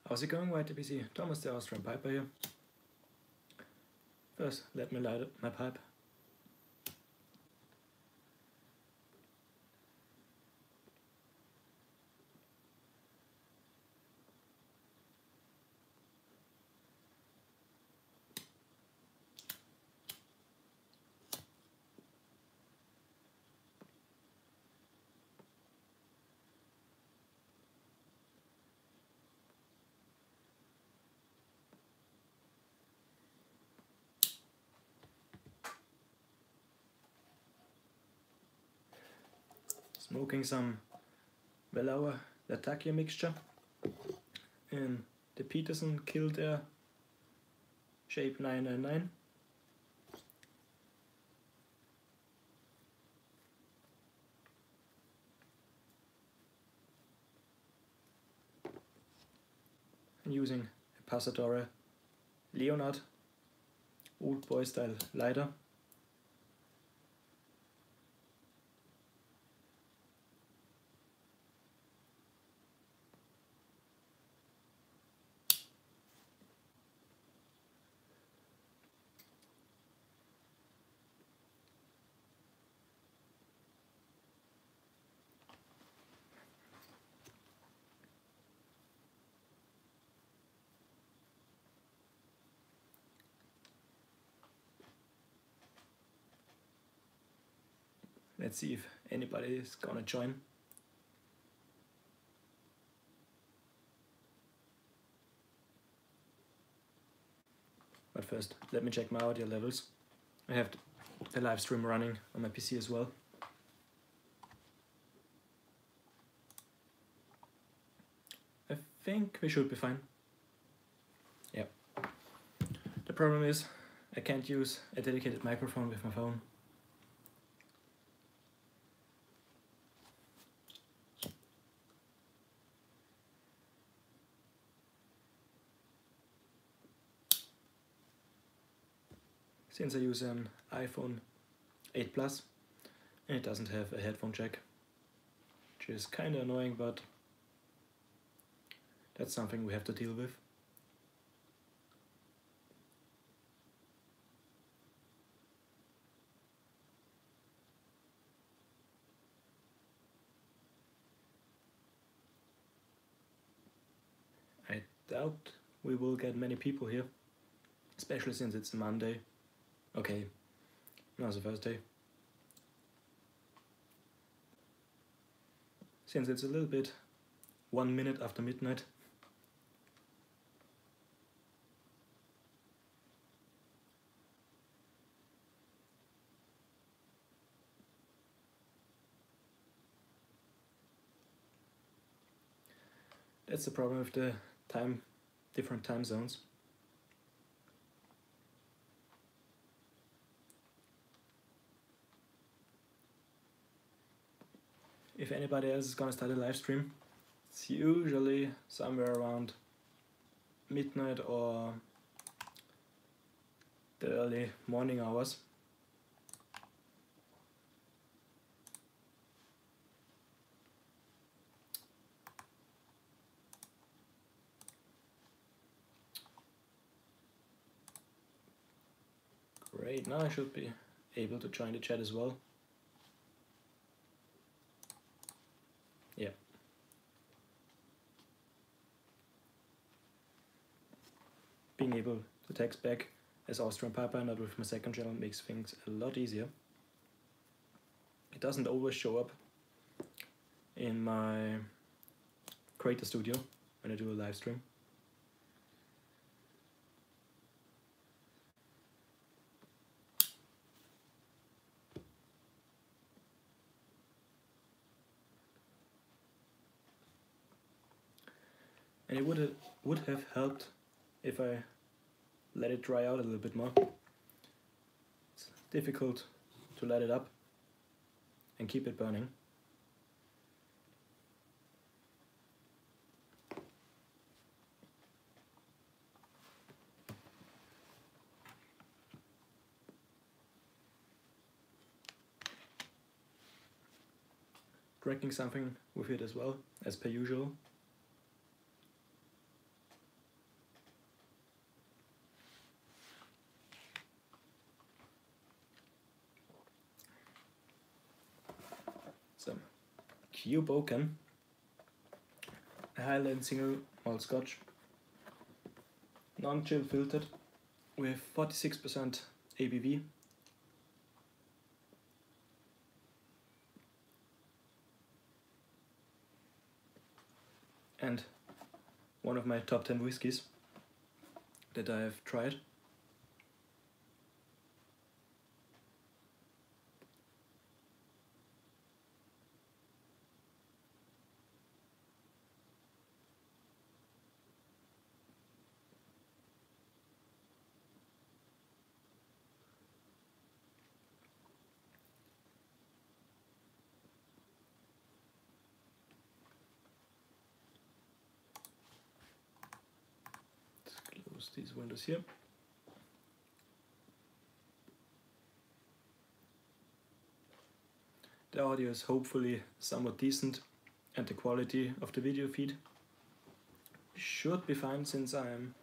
How's it going, YTPC? Thomas the AustrianPiper here. First, let me light up my pipe. Smoking some Velauer Latakia mixture in the Peterson Kildare shape 999. And using a Passadore Leonard old boy style lighter. Let's see if anybody is gonna join. But first, let me check my audio levels. I have the live stream running on my PC as well. I think we should be fine. Yep. The problem is I can't use a dedicated microphone with my phone. Since I use an iPhone 8 Plus and it doesn't have a headphone jack, which is kinda annoying, but that's something we have to deal with. I doubt we will get many people here, especially since it's a Monday. Okay, now it's a Thursday. Since it's a little bit 1 minute after midnight. That's the problem with the different time zones. If anybody else is gonna start a live stream, it's usually somewhere around midnight or the early morning hours. Great, now I should be able to join the chat as well. Yeah. Being able to text back as AustrianPiper, not with my second channel, makes things a lot easier. It doesn't always show up in my Creator Studio when I do a live stream. And it would have helped if I let it dry out a little bit more. It's difficult to light it up and keep it burning. Drinking something with it as well, as per usual. Hoboken, a Highland single malt Scotch, non-chill filtered with 46% ABV. And one of my top 10 whiskies that I have tried. Let's close these windows here. The audio is hopefully somewhat decent and the quality of the video feed should be fine since I'm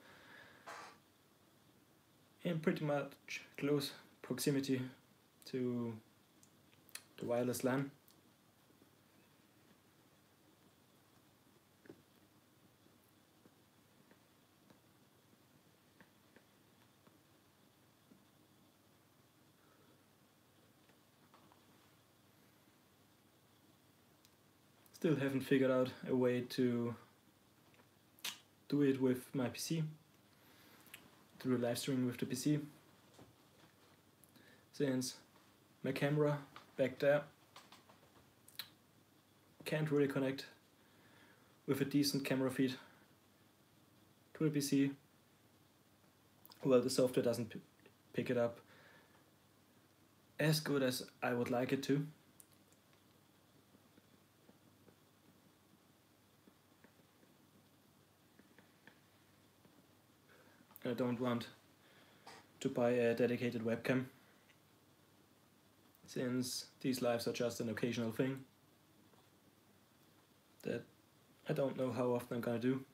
in pretty much close proximity to the wireless LAN. Still haven't figured out a way to do it with my PC, through live streaming with the PC, since my camera back there can't really connect with a decent camera feed to the PC. Well, the software doesn't pick it up as good as I would like it to. I don't want to buy a dedicated webcam, since these lives are just an occasional thing that I don't know how often I'm gonna do.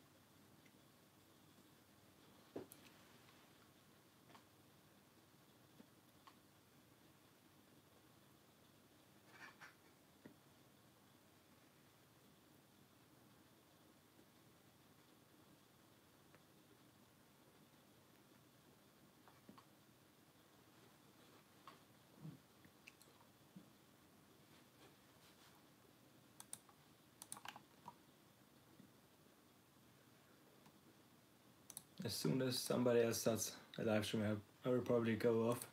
As soon as somebody else starts a live stream, I will probably go off,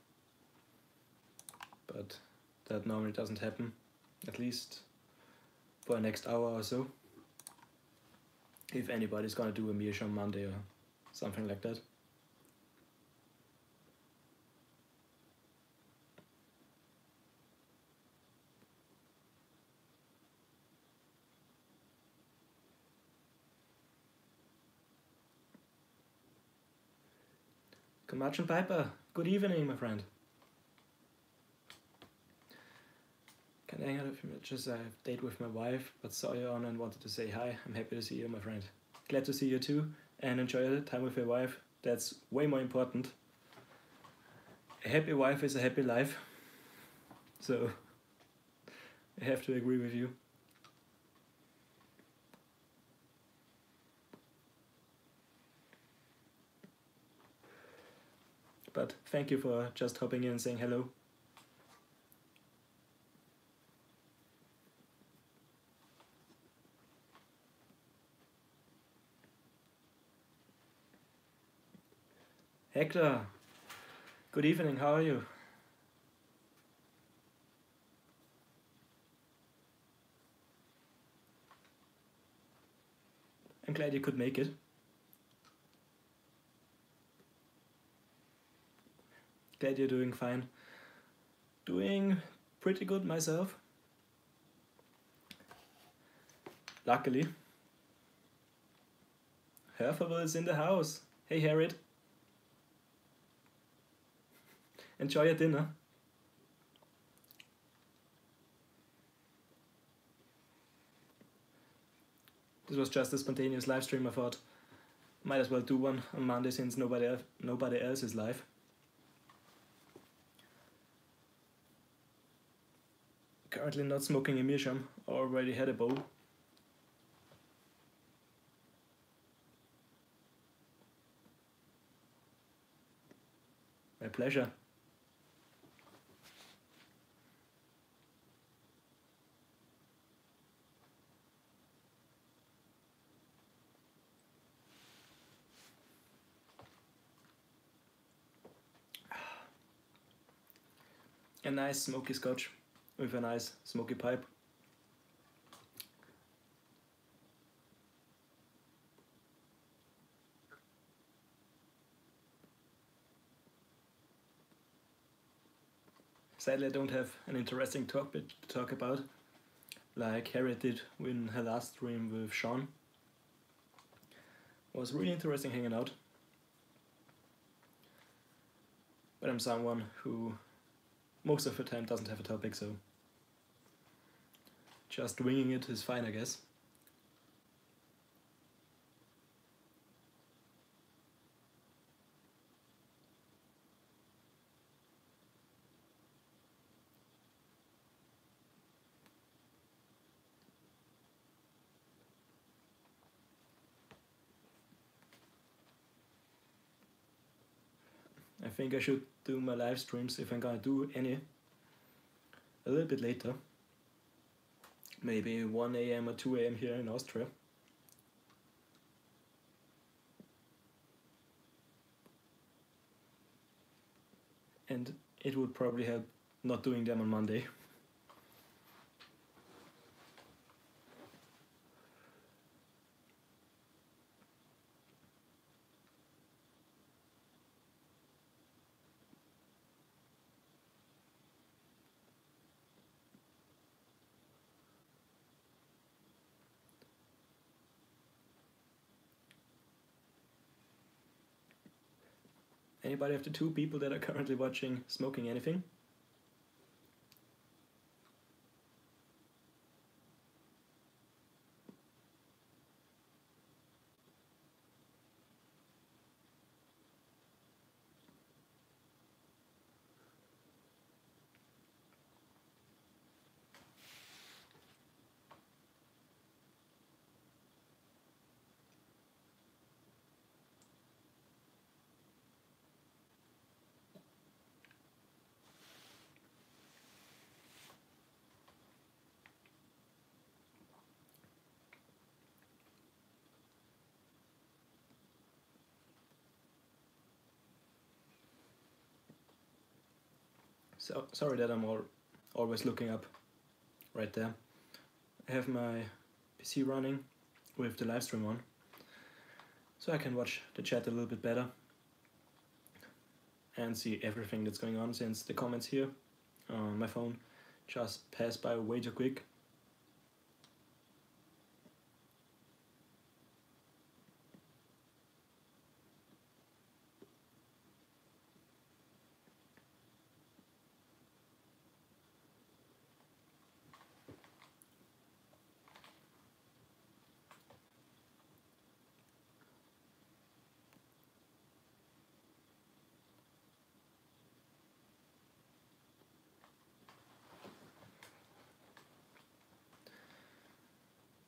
but that normally doesn't happen, at least for the next hour or so, if anybody's gonna do a Meerschaum Monday or something like that. AustrianPiper, good evening, my friend. Can I hang out a few minutes? Just a date with my wife, but saw you on and wanted to say hi. I'm happy to see you, my friend. Glad to see you too, and enjoy the time with your wife. That's way more important. A happy wife is a happy life. So, I have to agree with you. But thank you for just hopping in and saying hello. Hector, good evening, how are you? I'm glad you could make it. Glad you're doing fine. Doing pretty good myself. Luckily. Herferville is in the house. Hey Harriet. Enjoy your dinner. This was just a spontaneous live stream. I thought might as well do one on Monday since nobody else is live. Currently not smoking a meerschaum, already had a bowl. My pleasure. A nice smoky scotch with a nice smoky pipe. Sadly I don't have an interesting topic to talk about, like Harriet did in her last stream with Sean. It was really interesting hanging out. But I'm someone who most of the time doesn't have a topic, so just winging it is fine, I guess. I think I should do my live streams, if I'm gonna do any, a little bit later. Maybe 1 AM or 2 AM here in Austria. And it would probably help not doing them on Monday. Anybody of the 2 people that are currently watching smoking anything? So sorry that I'm always looking up right there. I have my PC running with the live stream on, so I can watch the chat a little bit better and see everything that's going on, since the comments here on my phone just pass by way too quick.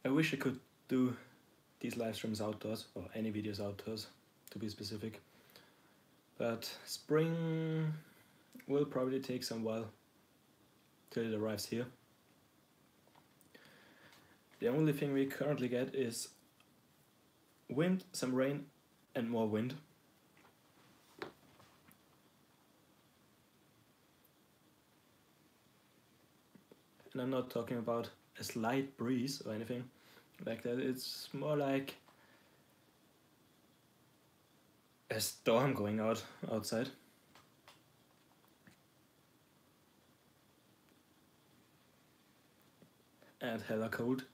I wish I could do these live streams outdoors, or any videos outdoors to be specific, but spring will probably take some while till it arrives here. The only thing we currently get is wind, some rain and more wind. And I'm not talking about a slight breeze or anything like that, it's more like a storm going outside. And hella cold.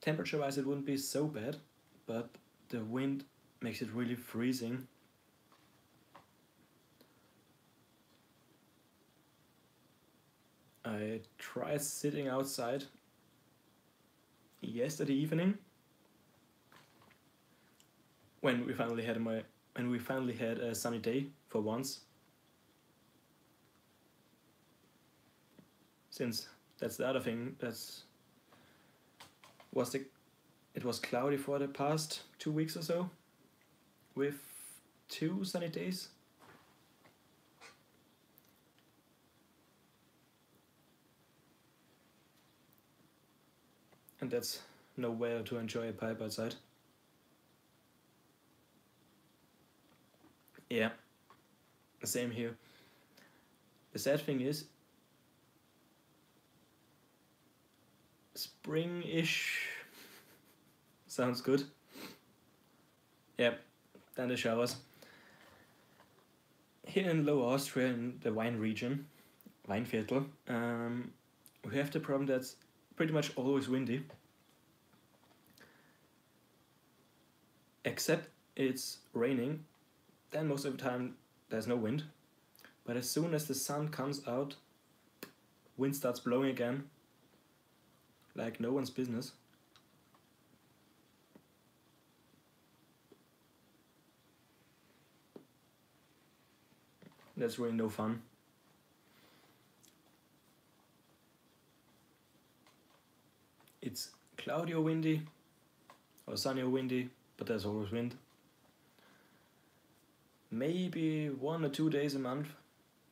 Temperature wise it wouldn't be so bad, but the wind makes it really freezing. I tried sitting outside yesterday evening when we finally had a sunny day for once. since that's the other thing. It was cloudy for the past 2 weeks or so, with 2 sunny days. And that's nowhere to enjoy a pipe outside. Yeah, the same here. The sad thing is, spring-ish sounds good. Yep, then the showers. Here in Lower Austria, in the wine region, Weinviertel, we have the problem that's pretty much always windy. Except it's raining, then most of the time there's no wind. But as soon as the sun comes out, wind starts blowing again, like no one's business. That's really no fun. It's cloudy or windy, or sunny or windy, but there's always wind. Maybe 1 or 2 days a month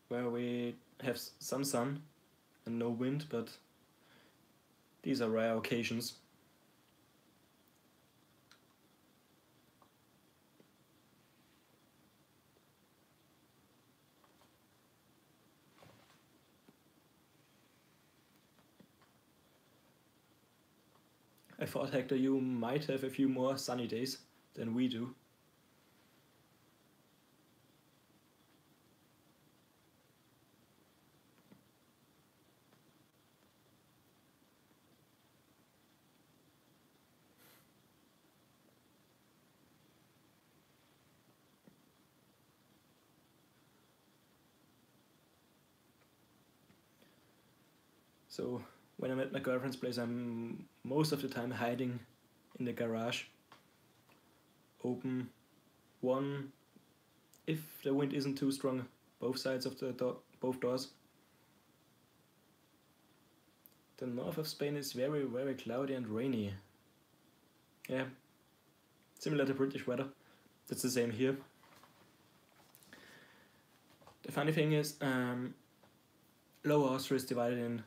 where we have some sun and no wind, but these are rare occasions. I thought, Hector, you might have a few more sunny days than we do. So when I'm at my girlfriend's place, I'm most of the time hiding in the garage. Open one, if the wind isn't too strong, both sides of the both doors. The north of Spain is very, very cloudy and rainy. Yeah, similar to British weather. That's the same here. The funny thing is, Lower Austria is divided in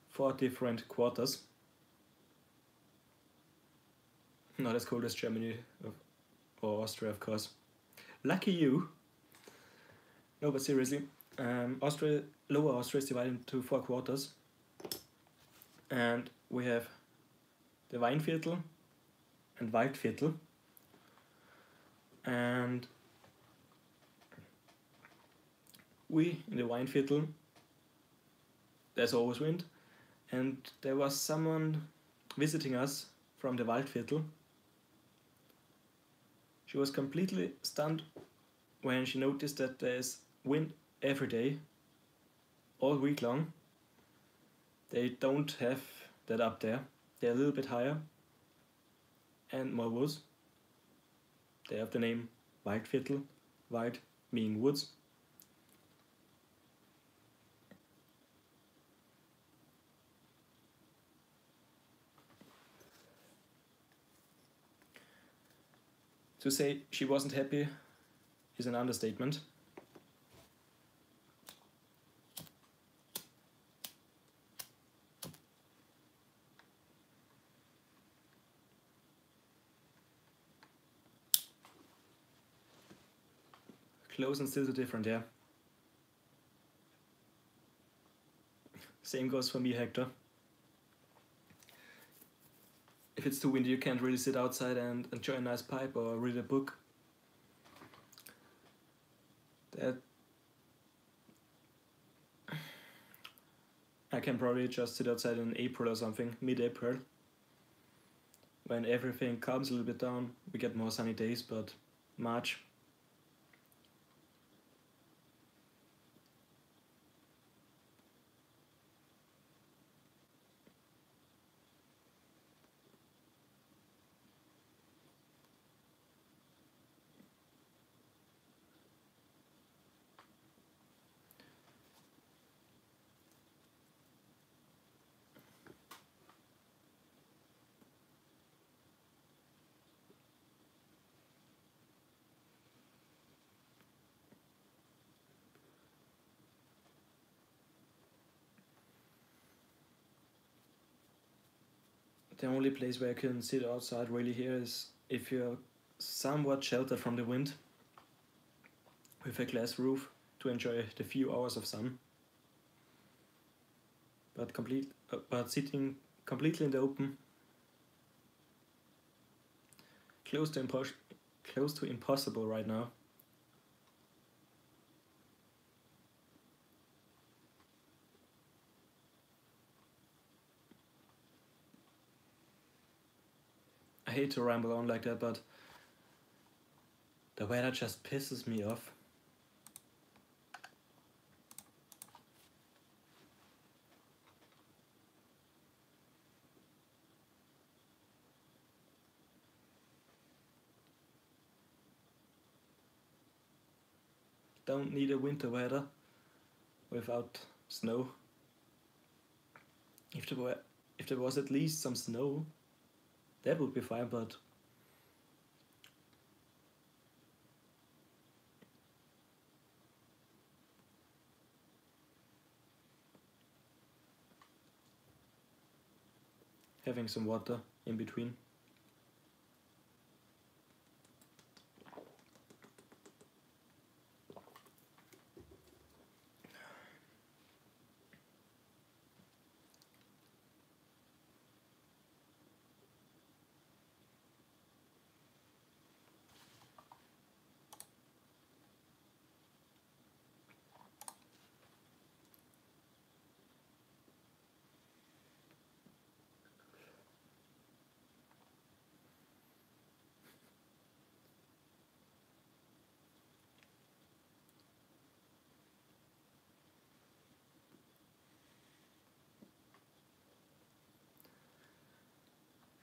4 different quarters. Not as cold as Germany or Austria, of course. Lucky you. No, but seriously, Lower Austria is divided into 4 quarters. And we have the Weinviertel and Waldviertel. And we, in the Weinviertel, there's always wind. And there was someone visiting us from the Waldviertel. She was completely stunned when she noticed that there's wind every day, all week long. They don't have that up there. They're a little bit higher and more woods. They have the name Waldviertel, Wald meaning woods. To say she wasn't happy is an understatement. Close and still so different, yeah. Same goes for me, Hector. If it's too windy, you can't really sit outside and enjoy a nice pipe or read a book. I can probably just sit outside in April or something, mid-April. When everything calms a little bit down, we get more sunny days, but March. the only place where I can sit outside really here is if you're somewhat sheltered from the wind with a glass roof to enjoy the few hours of sun. But sitting completely in the open, close to impossible right now. I hate to ramble on like that, but the weather just pisses me off. Don't need a winter weather without snow. If there was at least some snow, that would be fine, but having some water in between.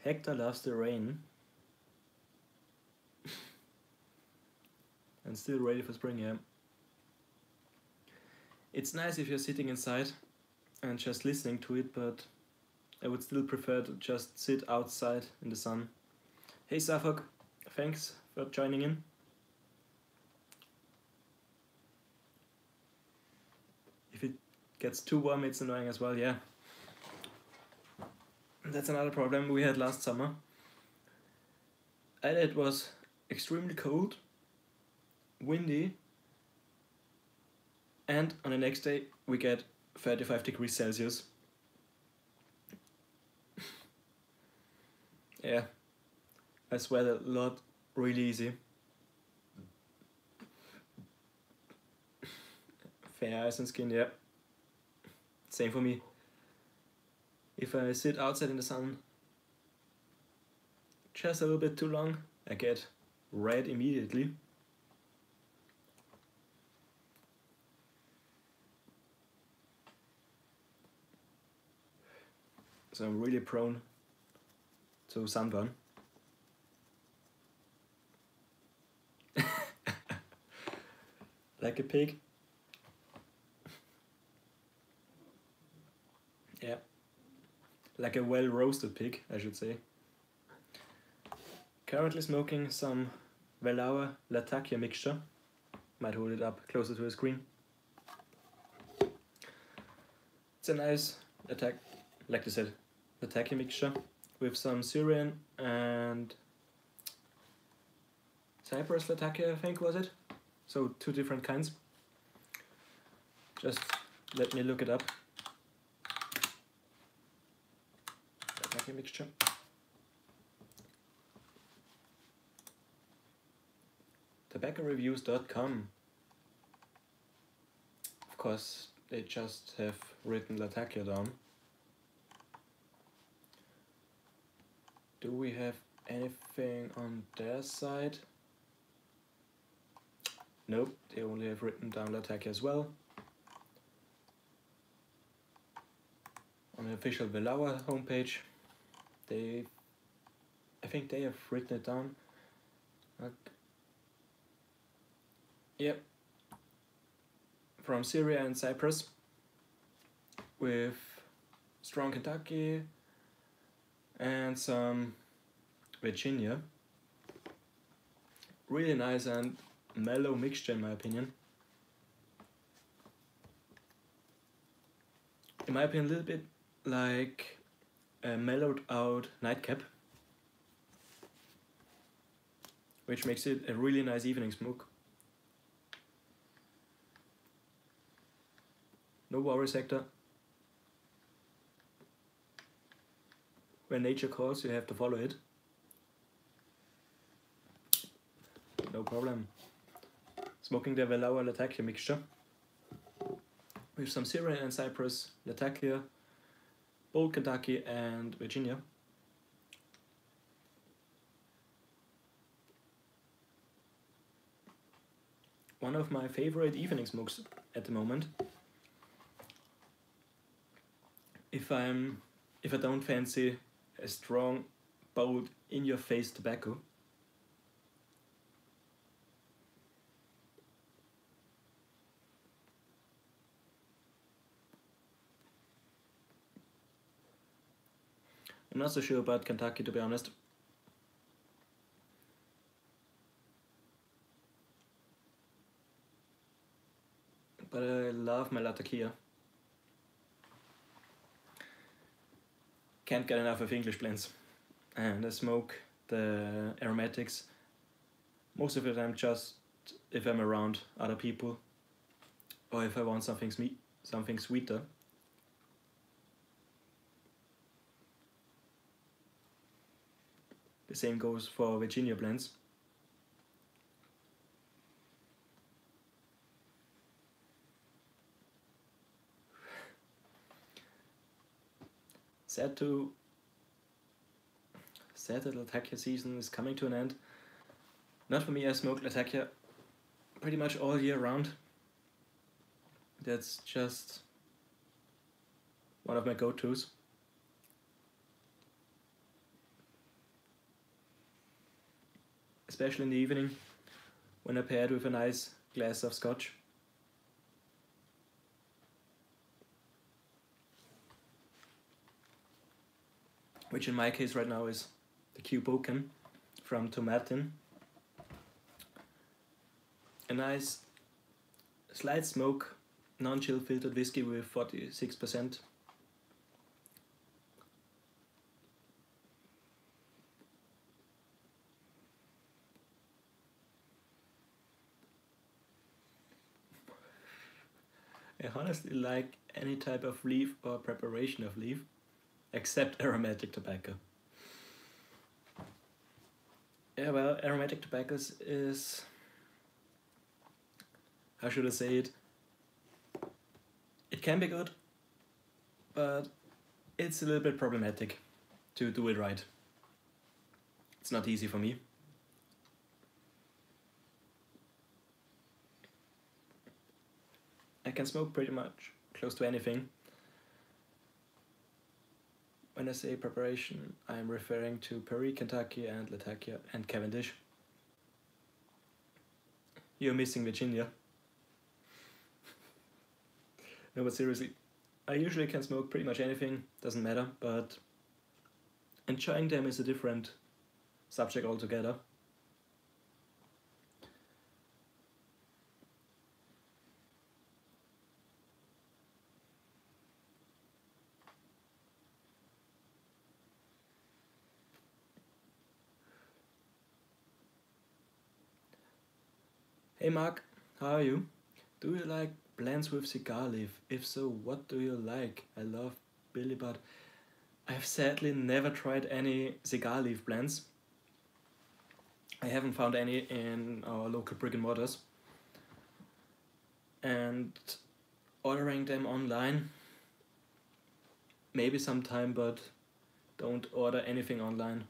Hector loves the rain and still ready for spring, yeah. It's nice if you're sitting inside and just listening to it, but I would still prefer to just sit outside in the sun. Hey Suffolk, thanks for joining in. If it gets too warm, it's annoying as well, yeah. That's another problem we had last summer. Either it was extremely cold, windy, and on the next day we get 35 degrees Celsius. Yeah, I sweat a lot really easy. Fair eyes and skin, yeah. Same for me. If I sit outside in the sun just a little bit too long, I get red immediately. So I'm really prone to sunburn. Like a pig. Yeah. Like a well-roasted pig, I should say. Currently smoking some Velauer Latakia mixture. Might hold it up closer to the screen. It's a nice attack, like I said, Latakia mixture with some Syrian and Cyprus Latakia, I think, was it? So 2 different kinds. Just let me look it up. Latakia mixture. TobaccoReviews.com. Of course, they just have written Latakia down. Do we have anything on their side? Nope, they only have written down Latakia as well. On the official Velauer homepage, I think they have written it down. Yep, from Syria and Cyprus with strong Kentucky and some Virginia. Really nice and mellow mixture in my opinion. In my opinion, a little bit like a mellowed out nightcap, which makes it a really nice evening smoke. No worry sector. When nature calls, you have to follow it. No problem. Smoking the Valhalla Latakia mixture with some Syrian and Cyprus, Latakia, Old Kentucky and Virginia. One of my favorite evening smokes at the moment. If I don't fancy a strong, bold, in-your-face tobacco. I'm not so sure about Kentucky, to be honest. But I love my Latakia. Can't get enough of English blends. And I smoke the aromatics most of the time just if I'm around other people or if I want something sweeter. The same goes for Virginia blends. Sad that Latakia season is coming to an end. Not for me, I smoke Latakia pretty much all year round. That's just one of my go-tos. Especially in the evening when I pair it with a nice glass of scotch. Which in my case right now is the Q Boken from Tomatin. A nice slight smoke, non-chill filtered whiskey with 46%. I honestly like any type of leaf or preparation of leaf, except aromatic tobacco. Yeah, well, aromatic tobaccos is, how should I say it? It can be good, but it's a little bit problematic to do it right. It's not easy for me. I can smoke pretty much close to anything. When I say preparation, I'm referring to Perry, Kentucky and Latakia and Cavendish. You're missing Virginia. No, but seriously, I usually can smoke pretty much anything, doesn't matter, but enjoying them is a different subject altogether. Hey Mark, how are you? Do you like blends with cigar leaf? If so, what do you like? I love Billy, but I've sadly never tried any cigar leaf blends. I haven't found any in our local brick and mortars. And ordering them online, maybe sometime, but don't order anything online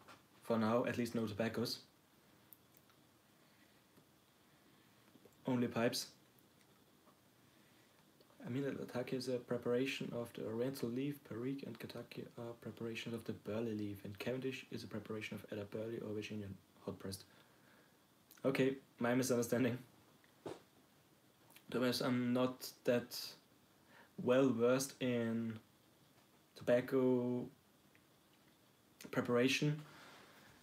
for now, at least no tobaccos. Only pipes. I mean, Latakia is a preparation of the Oriental leaf, Perique and Kentucky are preparations of the Burley leaf, and Cavendish is a preparation of either Burley or Virginian hot pressed. Okay, my misunderstanding. Otherwise, I'm not that well versed in tobacco preparation,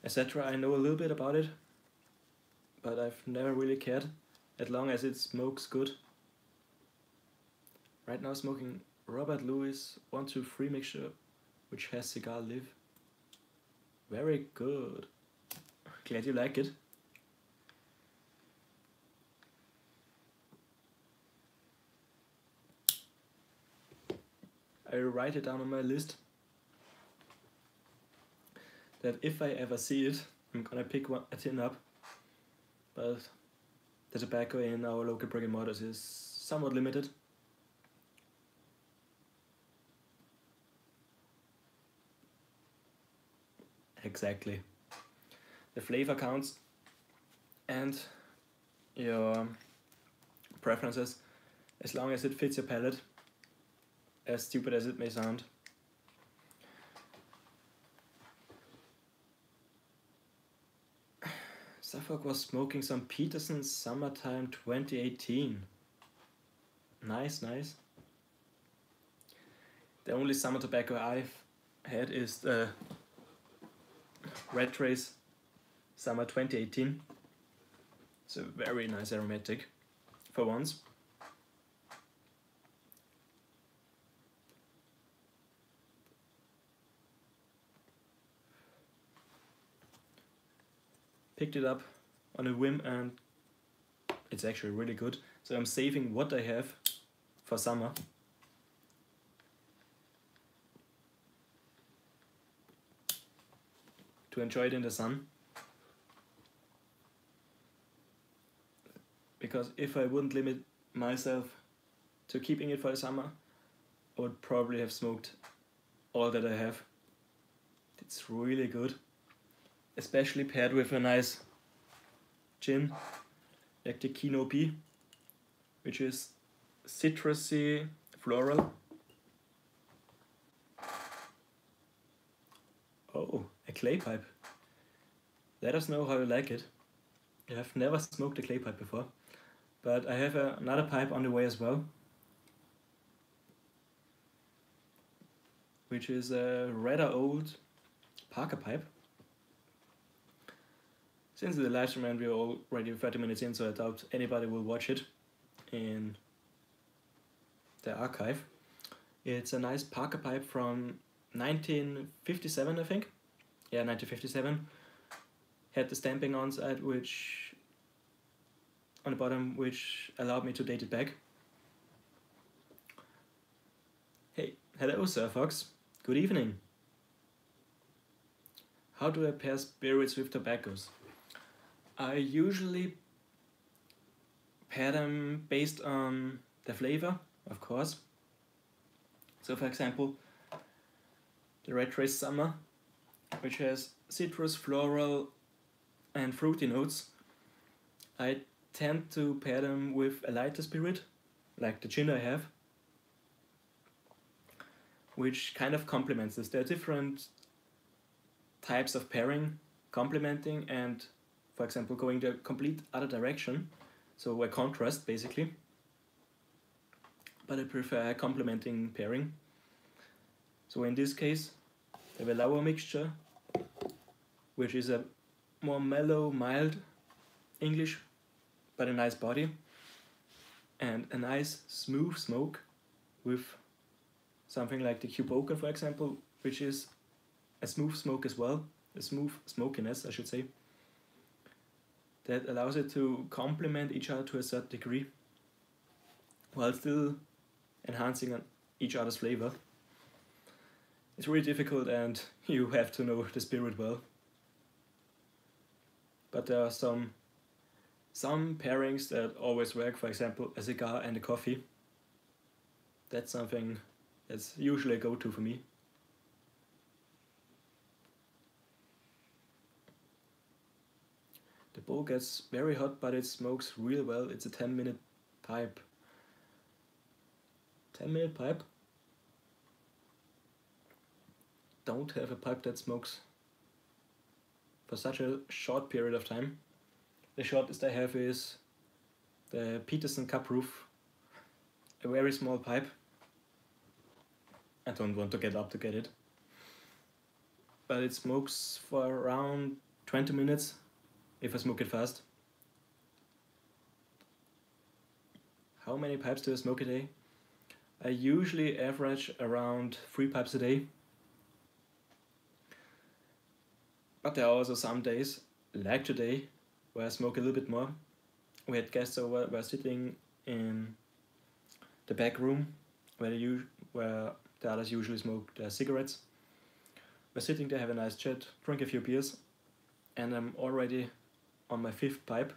etc. I know a little bit about it, but I've never really cared, as long as it smokes good. Right now smoking Robert Lewis 123 mixture which has cigar live. Very good. Glad you like it. I write it down on my list that if I ever see it, I'm gonna pick a tin up. But the tobacco in our local brick and mortars is somewhat limited. Exactly. The flavor counts and your preferences, as long as it fits your palate, as stupid as it may sound. Suffolk was smoking some Peterson Summertime 2018. Nice, nice. The only summer tobacco I've had is the Red Trace Summer 2018. It's a very nice aromatic for once. Picked it up on a whim and it's actually really good. So I'm saving what I have for summer. To enjoy it in the sun. Because if I wouldn't limit myself to keeping it for the summer, I would probably have smoked all that I have. It's really good. Especially paired with a nice gin, like the Kino P, which is citrusy, floral. Oh, a clay pipe. Let us know how you like it. I have never smoked a clay pipe before, but I have another pipe on the way as well, which is a rather old Parker pipe. Since the live stream and we're already 30 minutes in, so I doubt anybody will watch it in the archive. It's a nice Parker pipe from 1957, I think. Yeah, 1957. Had the stamping on side, which on the bottom, which allowed me to date it back. Hey, hello Sir Fox. Good evening. How do I pair spirits with tobaccos? I usually pair them based on the flavor, of course. So for example, the Red Trace Summer, which has citrus, floral and fruity notes, I tend to pair them with a lighter spirit, like the gin I have, which kind of complements this. There are different types of pairing, complementing and, for example, going the complete other direction, so a contrast basically. But I prefer a complementing pairing. So in this case, I have a Lauer mixture, which is a more mellow, mild English, but a nice body, and a nice smooth smoke with something like the Cube Oaken, for example, which is a smooth smoke as well, a smooth smokiness, I should say, that allows it to complement each other to a certain degree, while still enhancing each other's flavor. It's really difficult and you have to know the spirit well. But there are some pairings that always work, for example, a cigar and a coffee. That's something that's usually a go-to for me. The bowl gets very hot, but it smokes real well. It's a 10-minute pipe. 10-minute pipe? Don't have a pipe that smokes for such a short period of time. The shortest I have is the Peterson Cup Roof, a very small pipe. I don't want to get up to get it. But it smokes for around 20 minutes if I smoke it fast. How many pipes do I smoke a day? I usually average around 3 pipes a day. But there are also some days, like today, where I smoke a little bit more. We had guests over, we're sitting in the back room where where the others usually smoke their cigarettes. We're sitting there, have a nice chat, drink a few beers, and I'm already on my 5th pipe.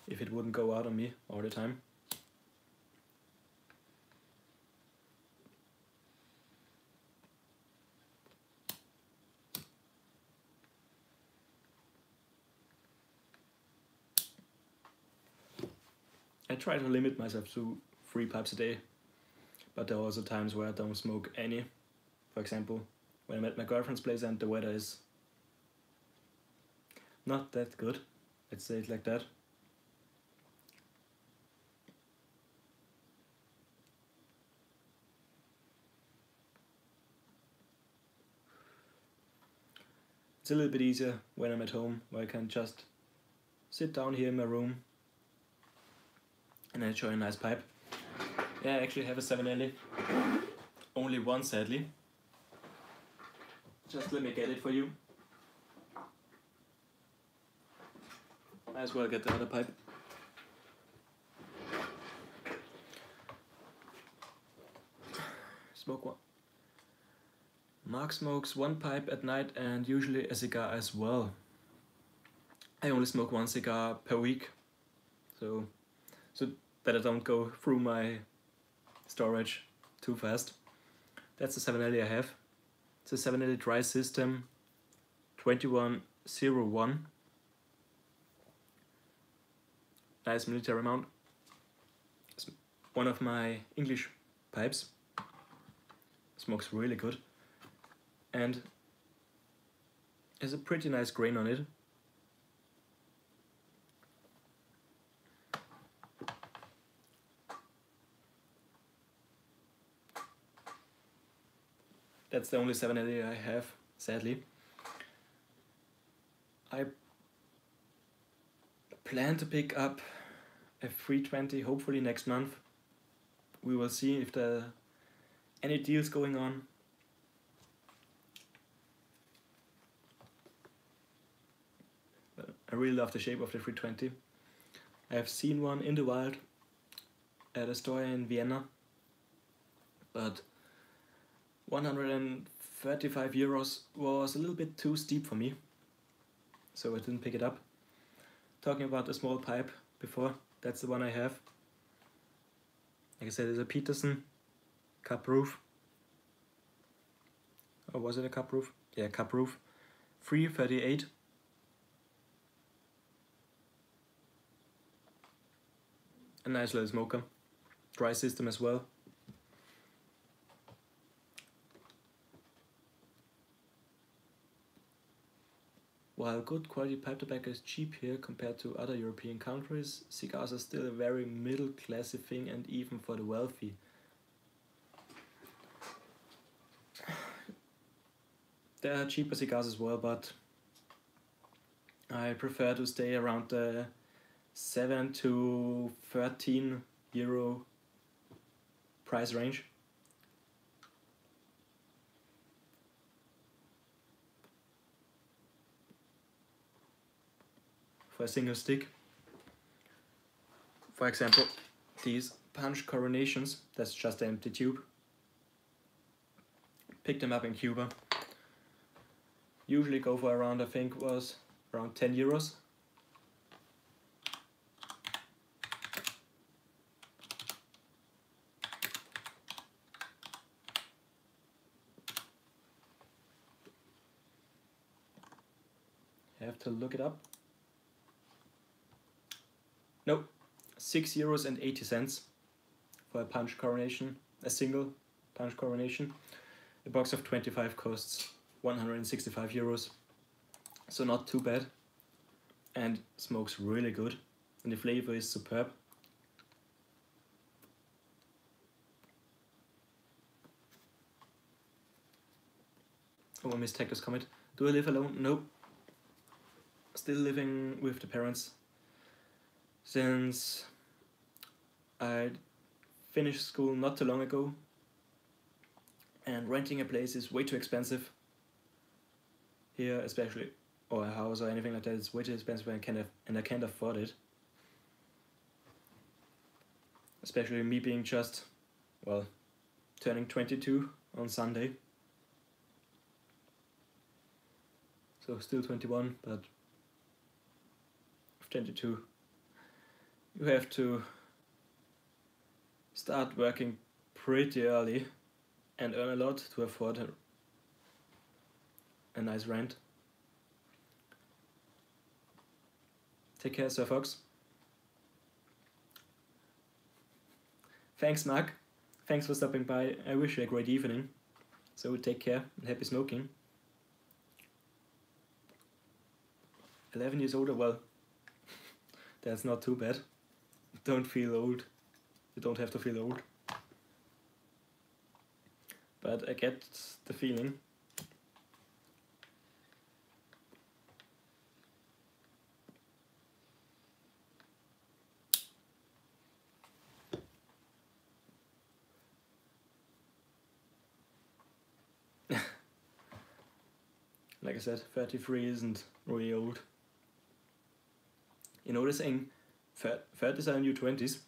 If it wouldn't go out on me all the time. I try to limit myself to 3 pipes a day, but there are also times where I don't smoke any. For example, when I'm at my girlfriend's place and the weather is not that good, let's say it like that. It's a little bit easier when I'm at home, where I can just sit down here in my room and enjoy a nice pipe. Yeah, I actually have a 7LE, only one sadly. Just let me get it for you. Might as well get the other pipe. Smoke one. Mark smokes 1 pipe at night and usually a cigar as well. I only smoke 1 cigar per week, so that I don't go through my storage too fast. That's the 7LE I have. It's a 7LE dry system 2101. Nice military mount. It's one of my English pipes. Smokes really good. And has a pretty nice grain on it. That's the only 7LE I have, sadly. I plan to pick up a 320 hopefully next month. We will see if there are any deals going on. I really love the shape of the 320. I have seen one in the wild at a store in Vienna, but 135 euros was a little bit too steep for me, so I didn't pick it up. Talking about the small pipe before, that's the one I have. Like I said, it's a Peterson cup roof. Or was it a cup roof? Yeah, cup roof. 338. A nice little smoker. Dry system as well. While good quality pipe tobacco is cheap here compared to other European countries, cigars are still a very middle classy thing, and even for the wealthy. There are cheaper cigars as well, but I prefer to stay around the 7 to 13 euro price range. For a single stick. For example, these punch coronations, that's just an empty tube. Picked them up in Cuba. Usually go for around, I think was around 10 euros. Have to look it up. Nope, 6 euros and 80 cents for a punch coronation, a single punch coronation. A box of 25 costs 165 euros, so not too bad, and smokes really good, and the flavor is superb. Oh, I mistake this comment. Do I live alone? Nope. Still living with the parents. Since I finished school not too long ago, and renting a place is way too expensive. Here, especially, or a house or anything like that, it's way too expensive and I can't afford it. Especially me being just, well, turning 22 on Sunday. So still 21, but 22. You have to start working pretty early and earn a lot to afford a nice rent. Take care, Sir Fox. Thanks, Mark. Thanks for stopping by. I wish you a great evening. So take care and happy smoking. 11 years older, well, that's not too bad. Don't feel old. You don't have to feel old. But I get the feeling. Like I said, 33 isn't really old. You know the saying, 30s are new 20s?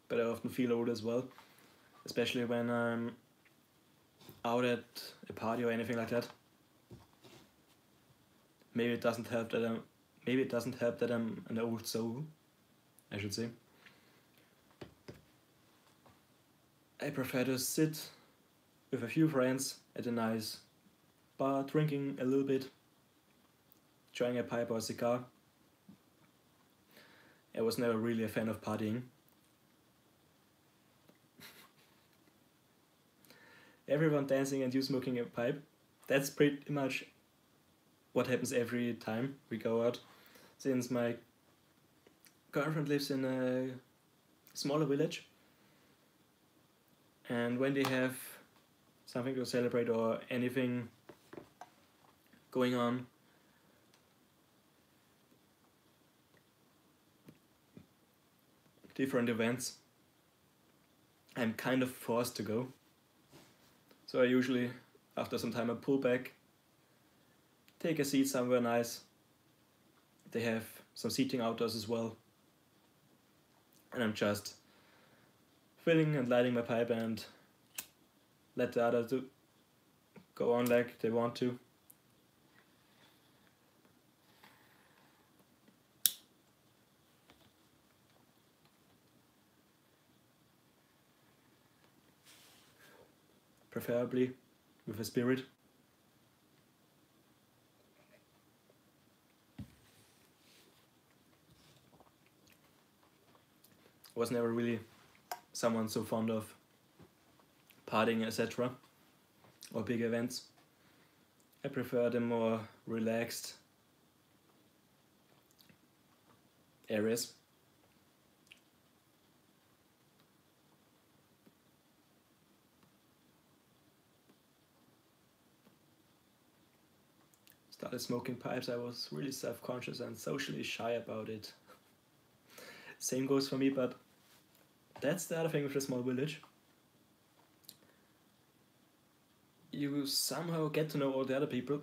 But I often feel old as well, especially when I'm out at a party or anything like that. Maybe it doesn't help that I'm an old soul, I should say. I prefer to sit with a few friends at a nice bar, drinking a little bit, enjoying a pipe or a cigar. I was never really a fan of partying. Everyone dancing and you smoking a pipe, that's pretty much what happens every time we go out. Since my girlfriend lives in a smaller village, and when they have something to celebrate or anything going on, different events, I'm kind of forced to go. So I usually, after some time, I pull back, take a seat somewhere nice. They have some seating outdoors as well. And I'm just filling and lighting my pipe and let the others go on like they want to. Preferably with a spirit. I was never really someone so fond of partying, etc. or big events. I prefer the more relaxed areas. Started smoking pipes, I was really self-conscious and socially shy about it. Same goes for me, but that's the other thing with a small village. You somehow get to know all the other people,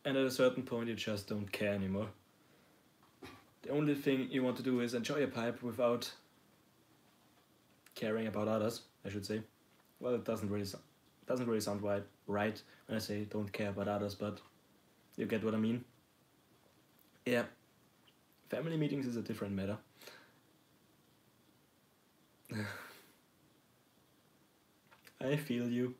and at a certain point you just don't care anymore. The only thing you want to do is enjoy a pipe without caring about others, I should say. Well, it doesn't really sound right when I say don't care about others, but you get what I mean. Yeah, family meetings is a different matter. I feel you.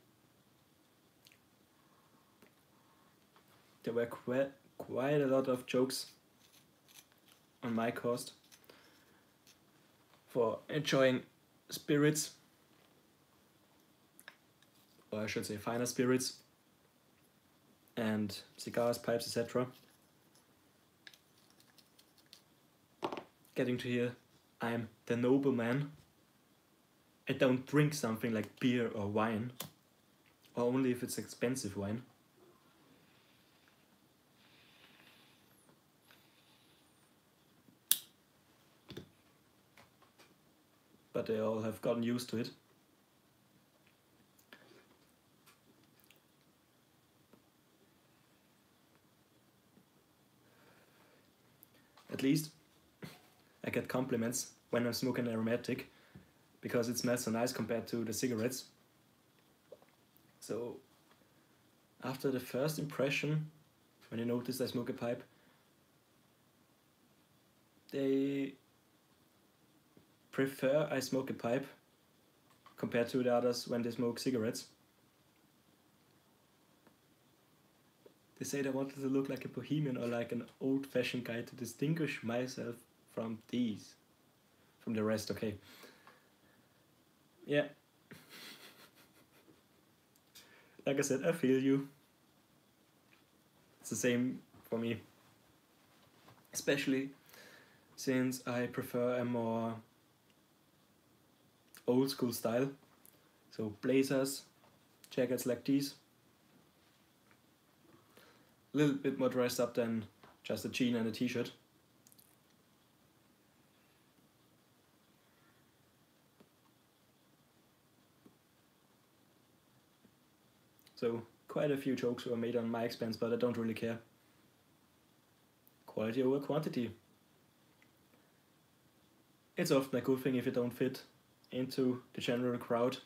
There were quite a lot of jokes on my cost for enjoying spirits, or I should say finer spirits, and cigars, pipes, etc. Getting to hear I'm the nobleman I don't drink something like beer or wine, or only if it's expensive wine. But they all have gotten used to it. At least I get compliments when I'm smoking aromatic, because it smells so nice compared to the cigarettes. So after the first impression, when you notice I smoke a pipe, they prefer I smoke a pipe compared to the others when they smoke cigarettes. They say they wanted to look like a bohemian or like an old-fashioned guy to distinguish myself from the rest, okay. Yeah. Like I said, I feel you. It's the same for me. Especially since I prefer a more old school style. So blazers, jackets like these. A little bit more dressed up than just a jean and a t-shirt. So quite a few jokes were made on my expense, but I don't really care. Quality over quantity. It's often a good thing if you don't fit into the general crowd.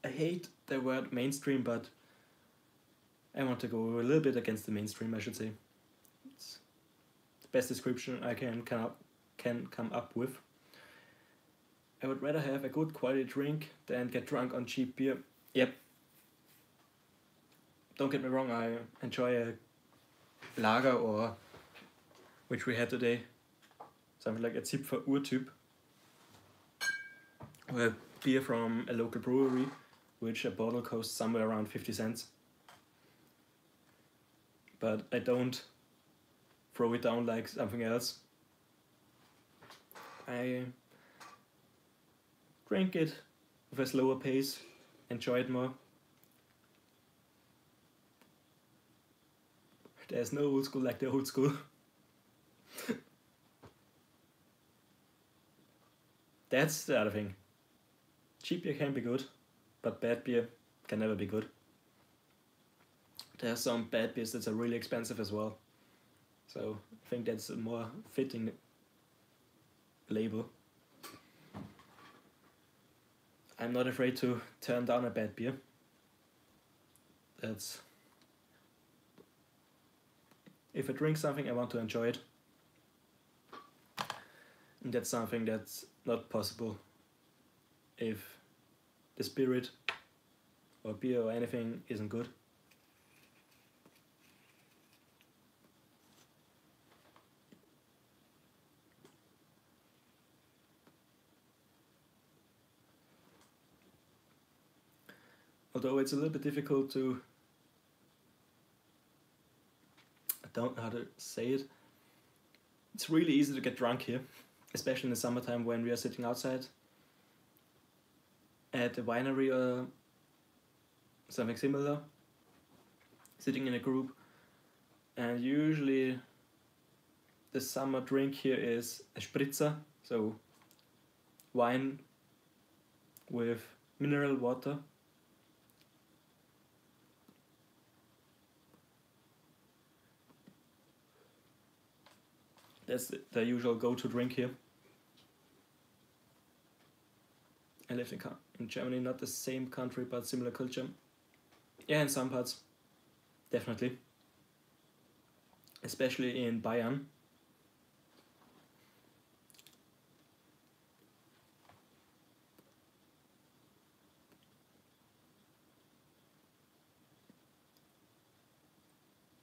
I hate the word mainstream, but I want to go a little bit against the mainstream, I should say. It's the best description I can come up with. I would rather have a good quality drink than get drunk on cheap beer. Yep. Don't get me wrong, I enjoy a lager, or which we had today, something like a Zipfer Urtyp, or a beer from a local brewery, which a bottle costs somewhere around 50 cents. But I don't throw it down like something else. I drink it with a slower pace, enjoy it more. There's no old school like the old school. That's the other thing. Cheap beer can be good, but bad beer can never be good. There are some bad beers that are really expensive as well. So I think that's a more fitting label. I'm not afraid to turn down a bad beer. If I drink something, I want to enjoy it. And that's something that's not possible if the spirit or beer or anything isn't good. Although it's a little bit difficult to, I don't know how to say it. It's really easy to get drunk here, especially in the summertime when we are sitting outside at a winery or something similar, sitting in a group. And usually the summer drink here is a spritzer, so wine with mineral water. That's the usual go-to drink here. I lived in Germany, not the same country, but similar culture. Yeah, in some parts, definitely. Especially in Bayern.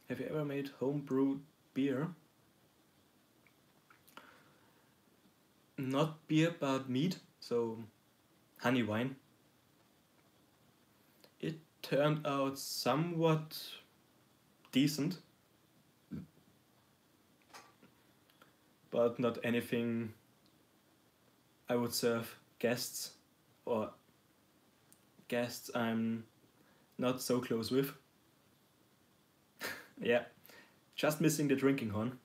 Have you ever made home-brewed beer? Not beer, but mead, so honey wine. It turned out somewhat decent, but not anything I would serve guests or guests I'm not so close with. Yeah, just missing the drinking horn.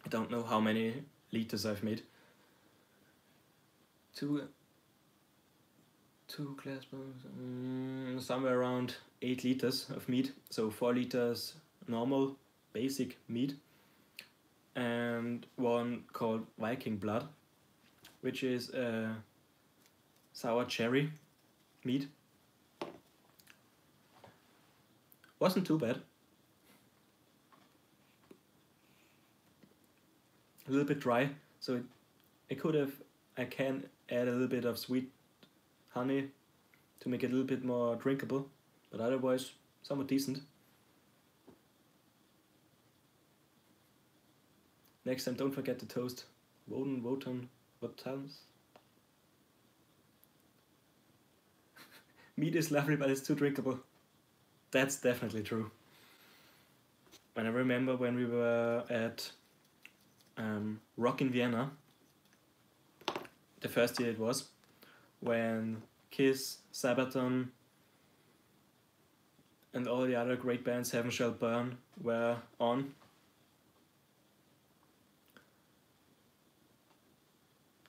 I don't know how many liters I've made. Two glass bones, somewhere around 8 liters of meat. So 4 liters normal, basic meat, and one called Viking blood, which is a sour cherry meat. Wasn't too bad. A little bit dry, so I can add a little bit of sweet honey to make it a little bit more drinkable, but otherwise somewhat decent. Next time, don't forget to toast Wotan. Meat is lovely, but it's too drinkable. That's definitely true. And I remember when we were at Rock in Vienna, the first year it was, when Kiss, Sabaton, and all the other great bands, Heaven Shall Burn, were on.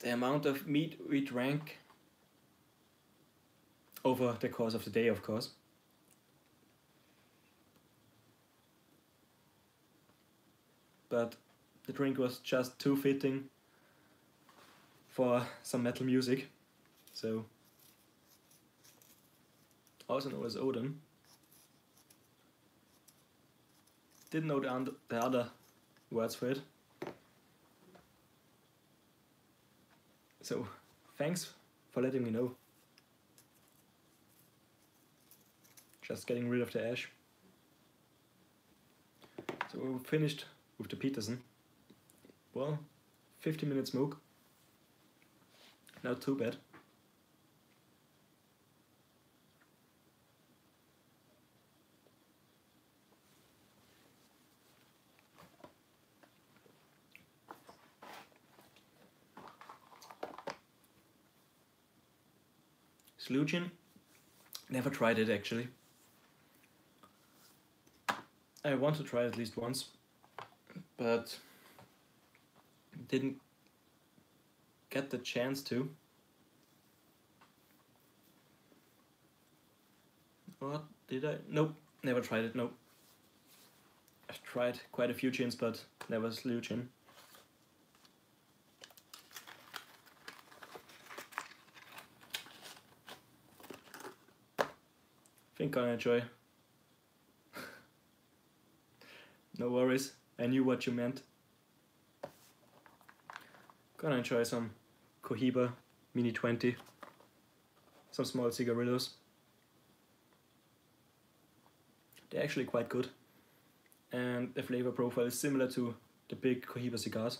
The amount of meat we drank over the course of the day, of course. But the drink was just too fitting for some metal music. So, also known as Odin. Didn't know the other words for it. So, thanks for letting me know. Just getting rid of the ash. So we finished with the Peterson. Well, 15-minute smoke. Not too bad. Slugen, never tried it actually. I want to try it at least once, but didn't get the chance to. What did I? Nope, never tried it. Nope. I've tried quite a few gins, but never Slugen. Think I'll enjoy. No worries, I knew what you meant. Gonna enjoy some Cohiba Mini 20, some small cigarillos. They're actually quite good, and the flavor profile is similar to the big Cohiba cigars.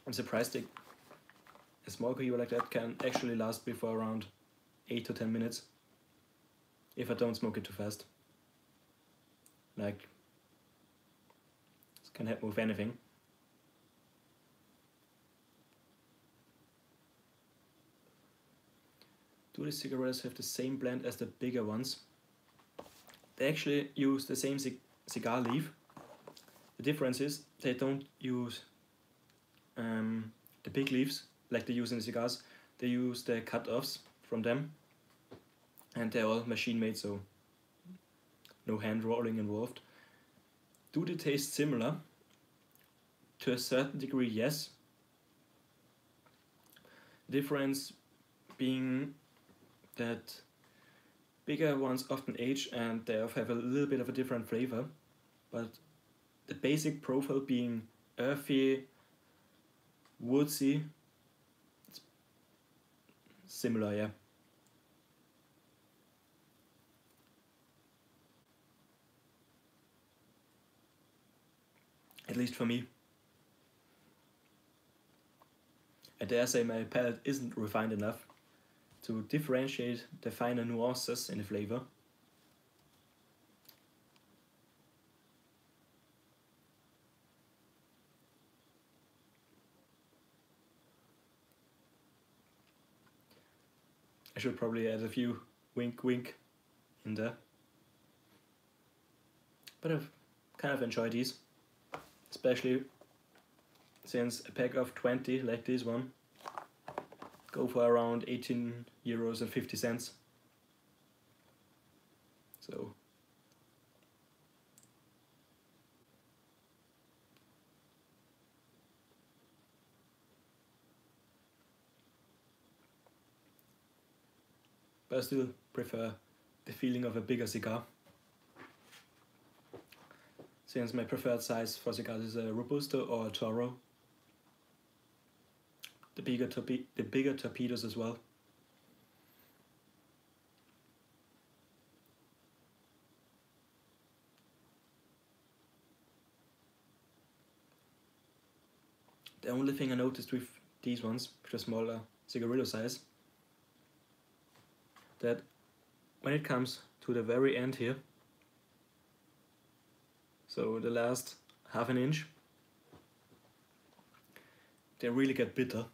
I'm surprised a small Cohiba like that can actually last me for around 8 to 10 minutes if I don't smoke it too fast. Like, this can happen with anything. Do the cigarettes have the same blend as the bigger ones? They actually use the same cigar leaf. The difference is they don't use the big leaves like they use in the cigars. They use the cut-offs from them, and they're all machine made, so no hand rolling involved. Do they taste similar? To a certain degree, yes. The difference being that bigger ones often age and they have a little bit of a different flavor, but the basic profile being earthy, woodsy, it's similar, yeah. at least for me. I dare say my palate isn't refined enough to differentiate the finer nuances in the flavor. I should probably add a few wink wink in there. But I've kind of enjoyed these, especially since a pack of 20 like this one go for around 18 euros and 50 cents. So but I still prefer the feeling of a bigger cigar, since my preferred size for cigars is a Robusto or a Toro. The bigger torpedoes as well. The only thing I noticed with these ones, with the smaller cigarillo size, that when it comes to the very end here, so the last half an inch, they really get bitter.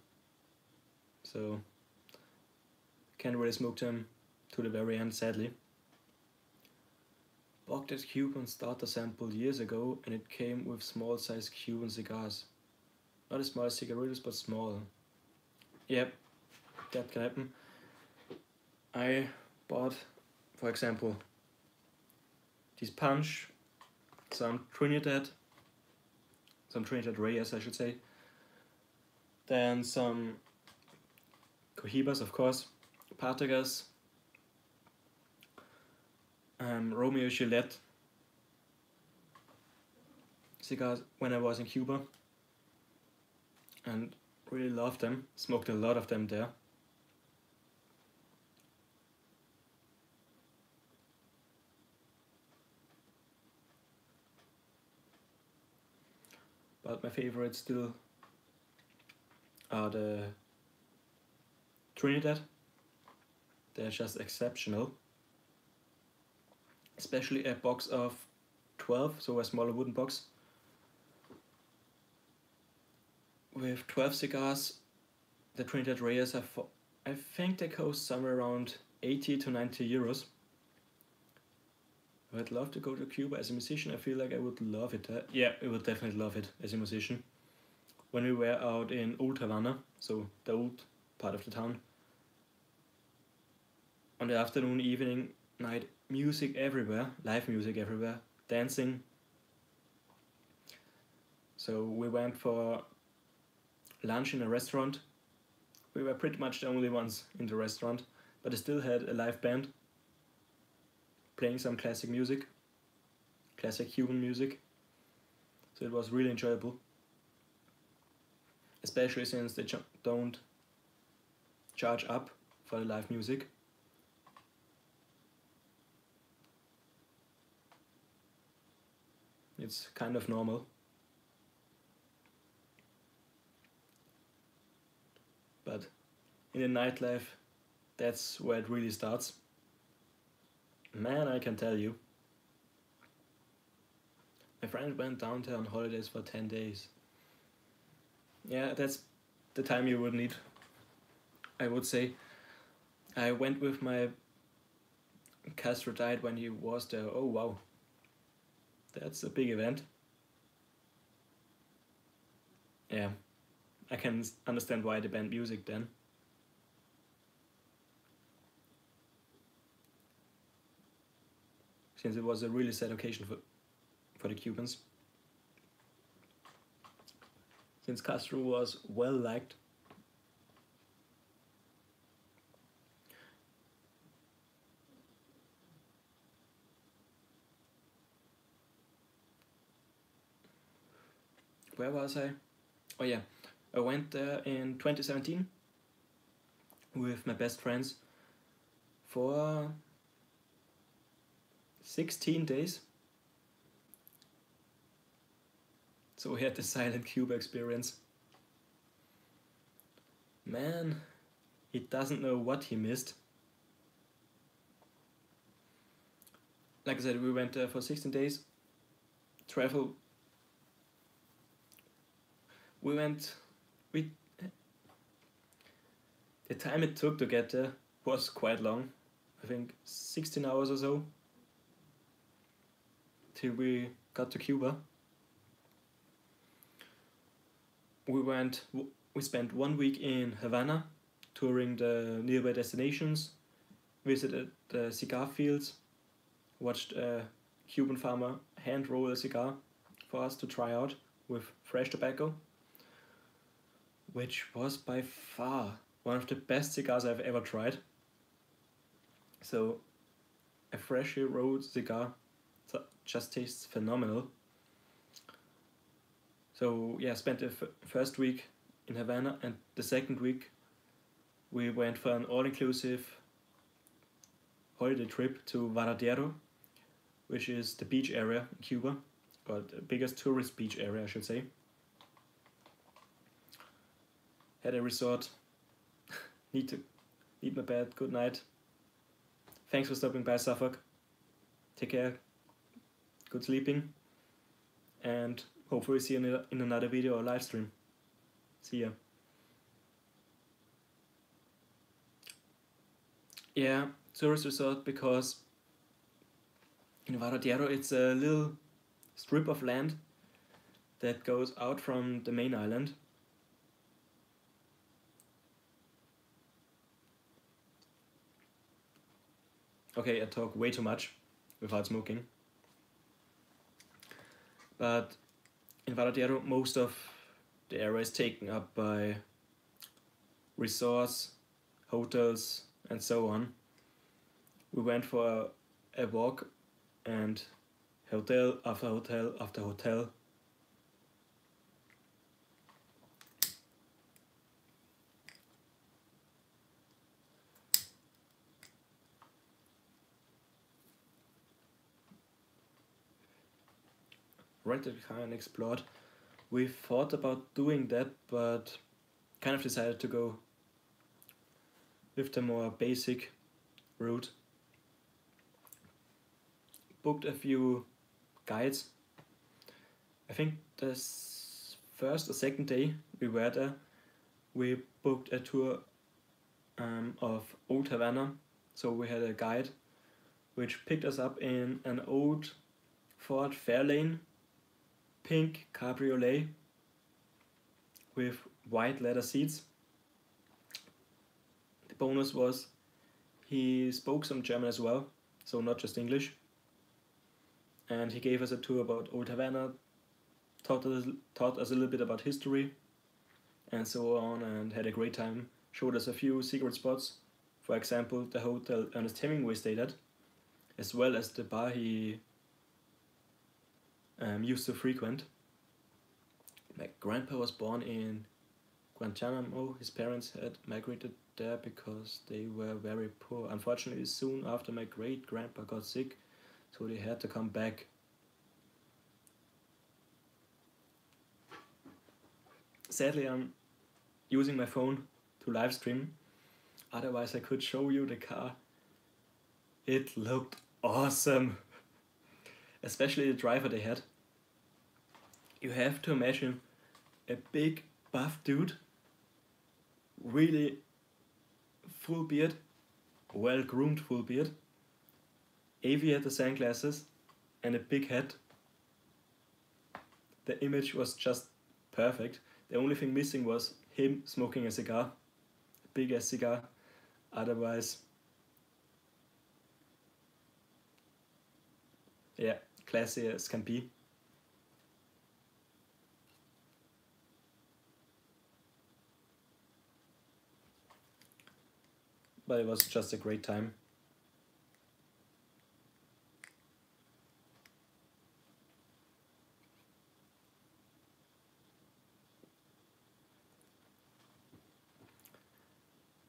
So can't really smoke them to the very end, sadly. Bought that Cuban starter sample years ago, and it came with small size Cuban cigars. Not as small as cigarillos, but small. Yep, that can happen. I bought, for example, this Punch, some Trinidad Reyes I should say, then some Cohibas of course, Partagas, Romeo Gillette cigars when I was in Cuba, and really loved them, smoked a lot of them there. But my favorites still are the Trinidad. They're just exceptional. Especially a box of 12, so a smaller wooden box. With 12 cigars, the Trinidad Reyes are, I think they cost somewhere around 80 to 90 euros. I'd love to go to Cuba as a musician. I feel like I would love it. Yeah, I would definitely love it as a musician. When we were out in Old Havana, so the old part of the town, on the afternoon, evening, night, music everywhere, live music everywhere, dancing. So we went for lunch in a restaurant. We were pretty much the only ones in the restaurant, but they still had a live band playing some classic music, classic Cuban music. So it was really enjoyable, especially since they don't charge up for the live music. It's kind of normal. But in the nightlife, that's where it really starts. Man, I can tell you. My friend went down there on holidays for 10 days. Yeah, that's the time you would need, I would say. I went with my Castro died when he was there. Oh wow. That's a big event. Yeah, I can understand why they banned music then. Since it was a really sad occasion for the Cubans. Since Castro was well liked. Where was I? Oh yeah, I went there in 2017 with my best friends for 16 days. So we had the silent Cuba experience. Man, he doesn't know what he missed. Like I said, we went for 16 days. Travel. The time it took to get there was quite long. I think 16 hours or so till we got to Cuba. We spent 1 week in Havana, touring the nearby destinations, visited the cigar fields, watched a Cuban farmer hand roll a cigar for us to try out with fresh tobacco, which was by far one of the best cigars I've ever tried. So a freshly rolled cigar just tastes phenomenal. So yeah, spent the first week in Havana, and the second week we went for an all-inclusive holiday trip to Varadero, which is the beach area in Cuba, or the biggest tourist beach area, I should say. Had a resort. Need my bed. Good night. Thanks for stopping by, Suffolk. Take care. Good sleeping. And hopefully see you in another video or live stream. See ya. Yeah, tourist resort because in Varadero it's a little strip of land that goes out from the main island. Okay, I talk way too much without smoking. But in Varadero, most of the area is taken up by resorts, hotels, and so on. We went for a walk, and hotel after hotel after hotel. Rented a car and explored. We thought about doing that, but kind of decided to go with the more basic route. Booked a few guides. I think the first or second day we were there, we booked a tour of Old Havana. So we had a guide which picked us up in an old Ford Fairlane pink cabriolet with white leather seats. The bonus was he spoke some German as well, so not just English. And he gave us a tour about Old Havana, taught us a little bit about history and so on, and had a great time. Showed us a few secret spots, for example the hotel Ernest Hemingway stayed at, as well as the bar he used to frequent. My grandpa was born in Guantanamo. His parents had migrated there because they were very poor. Unfortunately, soon after my great-grandpa got sick, so they had to come back. Sadly, I'm using my phone to live stream, otherwise I could show you the car. It looked awesome, especially the driver they had. You have to imagine a big buff dude, really full beard, well groomed full beard, aviator sunglasses and a big hat. The image was just perfect. The only thing missing was him smoking a cigar, a big ass cigar. Otherwise, yeah, classy as can be. But it was just a great time.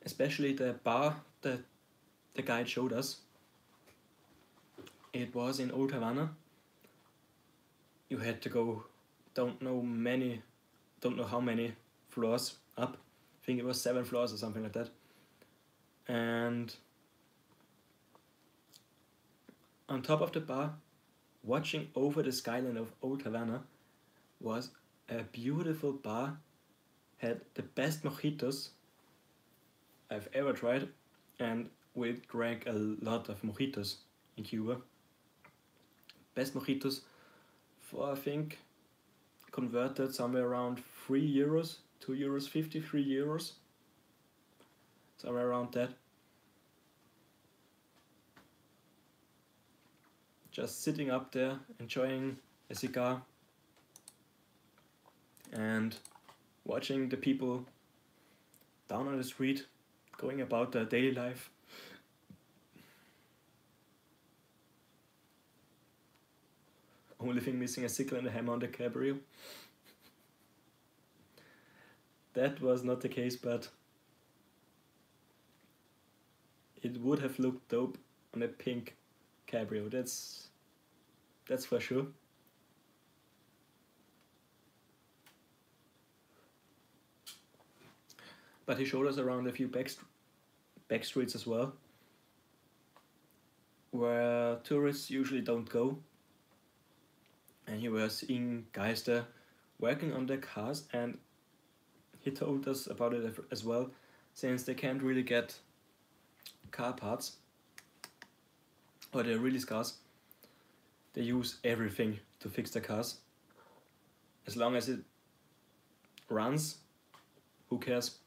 Especially the bar that the guide showed us. It was in Old Havana. You had to go don't know how many floors up. I think it was 7 floors or something like that. And on top of the bar, watching over the skyline of Old Havana, was a beautiful bar. Had the best mojitos I've ever tried, and we drank a lot of mojitos in Cuba. Best mojitos for, I think, converted somewhere around €3, €2.50, €3, somewhere around that. Just sitting up there, enjoying a cigar and watching the people down on the street going about their daily life. Only thing missing, a sickle and a hammer on the cabrio. That was not the case, but it would have looked dope on a pink cabrio, that's for sure. But he showed us around a few back streets as well, where tourists usually don't go. And he was seeing guys there working on their cars, and he told us about it as well, since they can't really get car parts, or they're really scarce. They use everything to fix their cars. As long as it runs, who cares?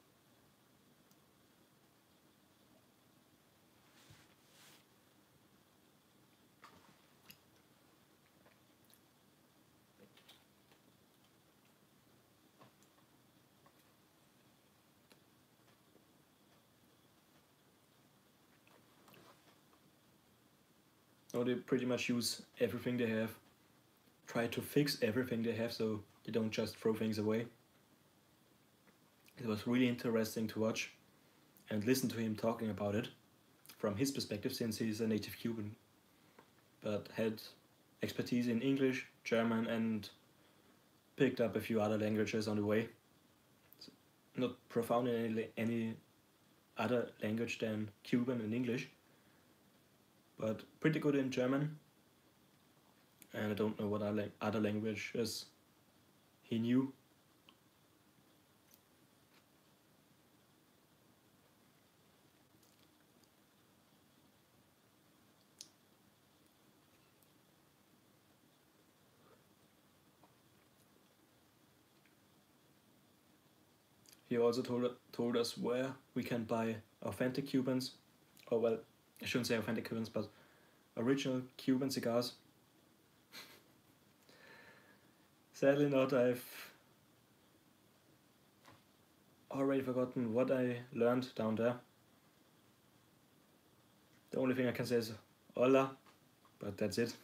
So they pretty much use everything they have, try to fix everything they have, so they don't just throw things away. It was really interesting to watch and listen to him talking about it from his perspective, since he's a native Cuban, but had expertise in English, German, and picked up a few other languages on the way. So not profound in any other language than Cuban and English, but pretty good in German, and I don't know what other languages he knew. He also told us where we can buy authentic Cubans, or well, I shouldn't say authentic Cubans, but original Cuban cigars. Sadly not, I've already forgotten what I learned down there. The only thing I can say is hola, but that's it.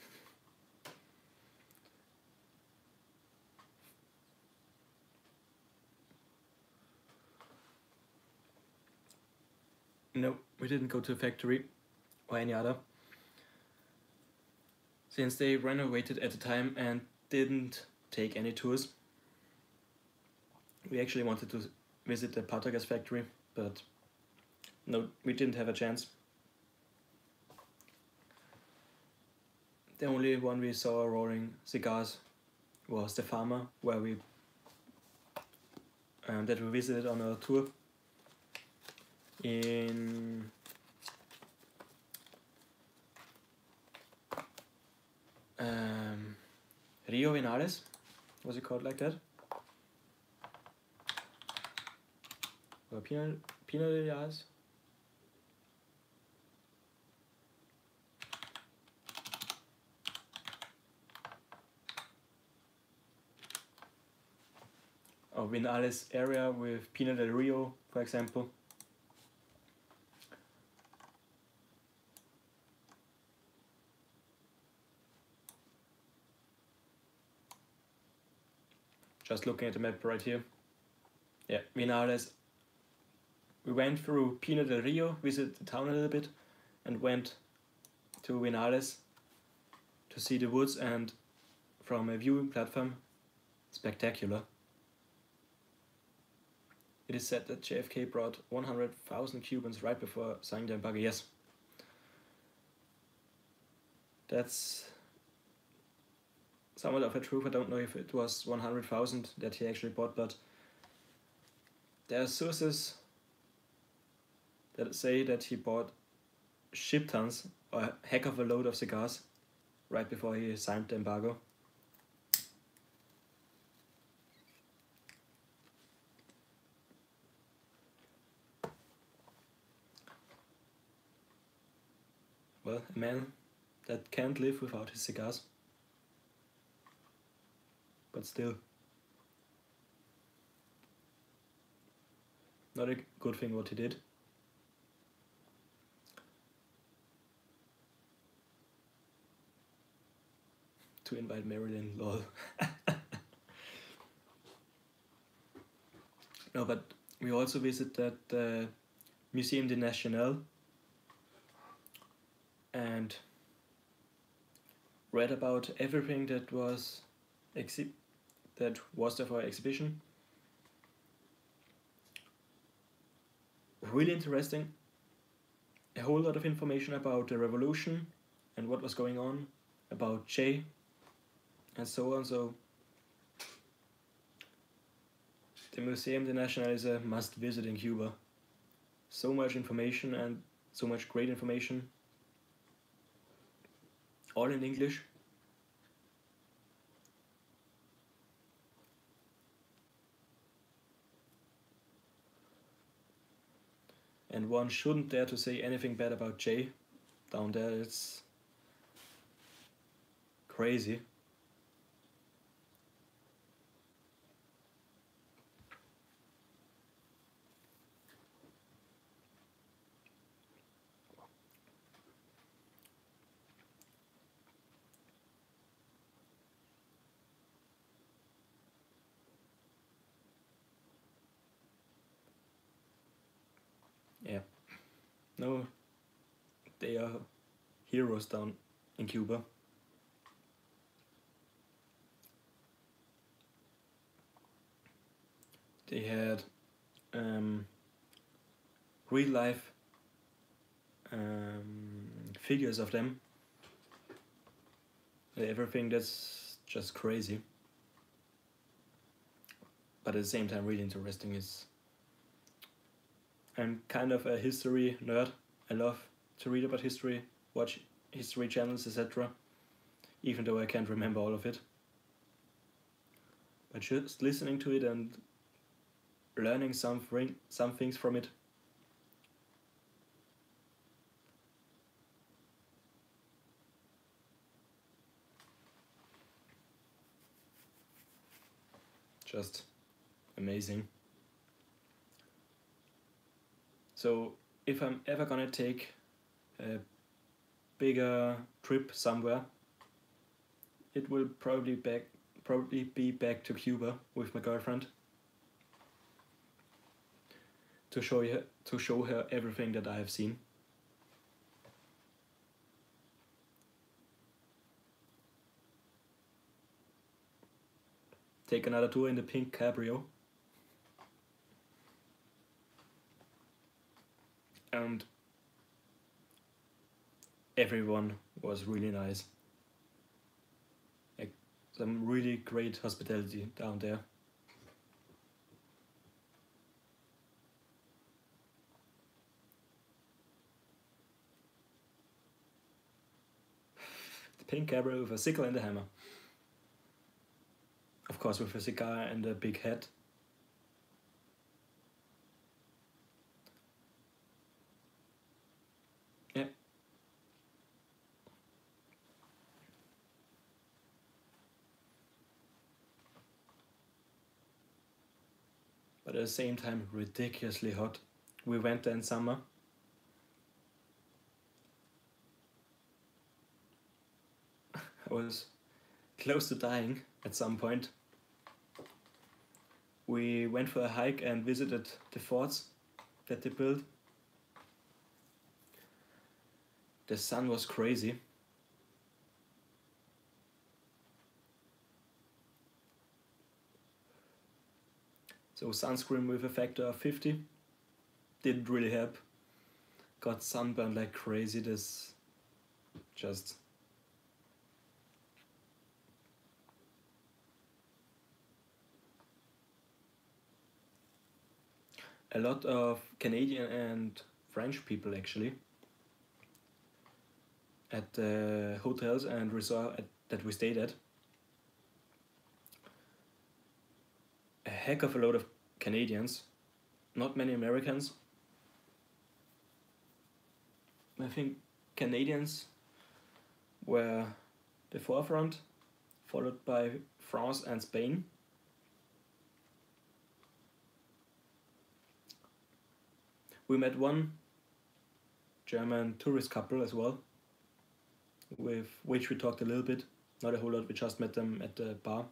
No, we didn't go to a factory or any other, since they renovated at the time and didn't take any tours. We actually wanted to visit the Patagas factory, but no, we didn't have a chance. The only one we saw rolling cigars was the farmer, where that we visited on a tour in Rio Vinales. Was it called like that? Or Pino de Vinales? Or Vinales area with Pino del Rio, for example. Just looking at the map right here. Yeah, Vinales. We went through Pino del Rio, visited the town a little bit, and went to Vinales to see the woods, and from a viewing platform spectacular. It is said that JFK brought 100,000 Cubans right before signing the embargo. Yes. That's somewhat of a truth. I don't know if it was 100,000 that he actually bought, but there are sources that say that he bought ship tons or a heck of a load of cigars right before he signed the embargo. Well, a man that can't live without his cigars. But still, not a good thing what he did. To invite Marilyn, lol. No, but we also visited the Museum des Nationaux and read about everything that was there for exhibition. Really interesting. A whole lot of information about the revolution and what was going on, about Che and so on. So the Museum des Nationaux is a must visit in Cuba. So much information and so much great information. All in English. And one shouldn't dare to say anything bad about Jay down there. It's crazy. Yeah. No, they are heroes down in Cuba. They had real life figures of them. Everything that's just crazy. But at the same time really interesting. I'm kind of a history nerd. I love to read about history, watch history channels, etc. Even though I can't remember all of it. But just listening to it and learning some things from it. Just amazing. So if I'm ever gonna take a bigger trip somewhere, it will probably be back to Cuba with my girlfriend to show her everything that I have seen. Take another tour in the pink cabrio. And everyone was really nice. Like, some really great hospitality down there. The pink cabrio with a sickle and a hammer. Of course, with a cigar and a big hat. Yeah. But at the same time, ridiculously hot. We went there in summer. I was close to dying at some point. We went for a hike and visited the forts that they built. The sun was crazy. So sunscreen with a factor of 50 didn't really help. Got sunburned like crazy. This just... A lot of Canadian and French people actually at the hotels and resort that we stayed at. A heck of a lot of Canadians, not many Americans. I think Canadians were the forefront, followed by France and Spain. We met one German tourist couple as well, with which we talked a little bit, not a whole lot, we just met them at the bar.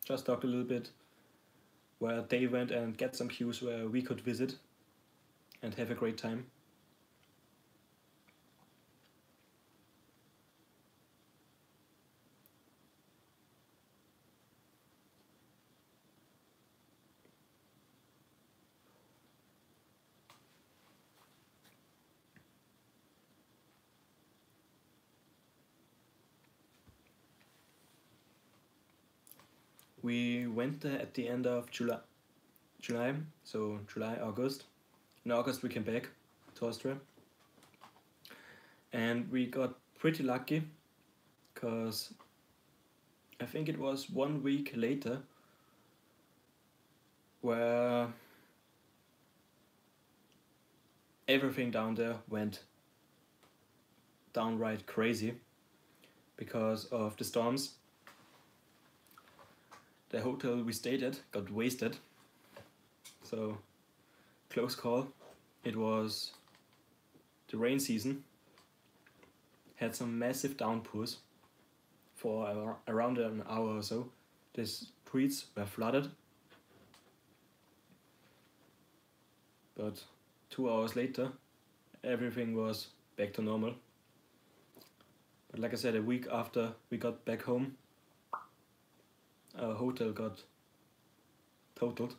Just talked a little bit where they went and get some cues where we could visit and have a great time. We went there at the end of July, so July, August. In August we came back to Austria. And we got pretty lucky, because I think it was 1 week later where everything down there went downright crazy because of the storms. The hotel we stayed at got wasted, so close call. It was the rain season, had some massive downpours for around an hour or so. The streets were flooded, but 2 hours later everything was back to normal. But like I said, a week after we got back home, our hotel got totaled.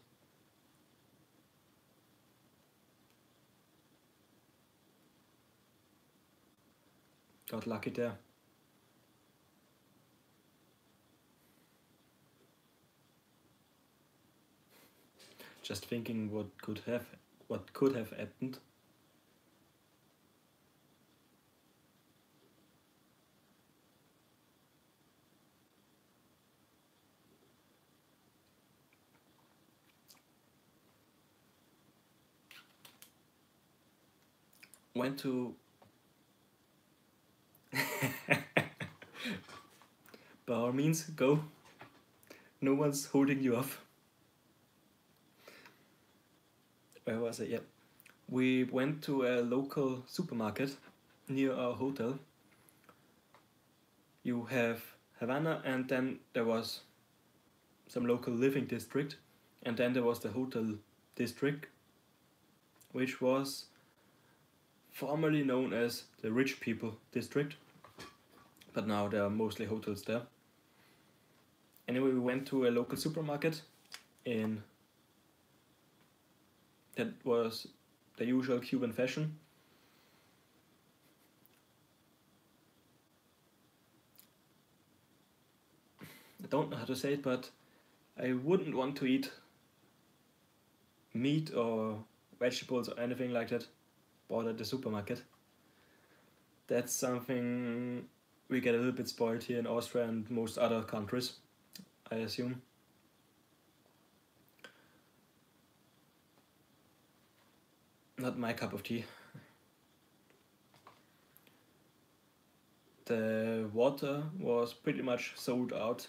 Got lucky there. Just thinking what could have happened. Went to by all means, go. No one's holding you off. Where was it? Yeah. We went to a local supermarket near our hotel. You have Havana, and then there was some local living district, and then there was the hotel district, which was formerly known as the rich people district, but now there are mostly hotels there. Anyway, we went to a local supermarket that was the usual Cuban fashion. I don't know how to say it, but I wouldn't want to eat meat or vegetables or anything like that bought at the supermarket. That's something we get a little bit spoiled here in Austria and most other countries, I assume. Not my cup of tea. The water was pretty much sold out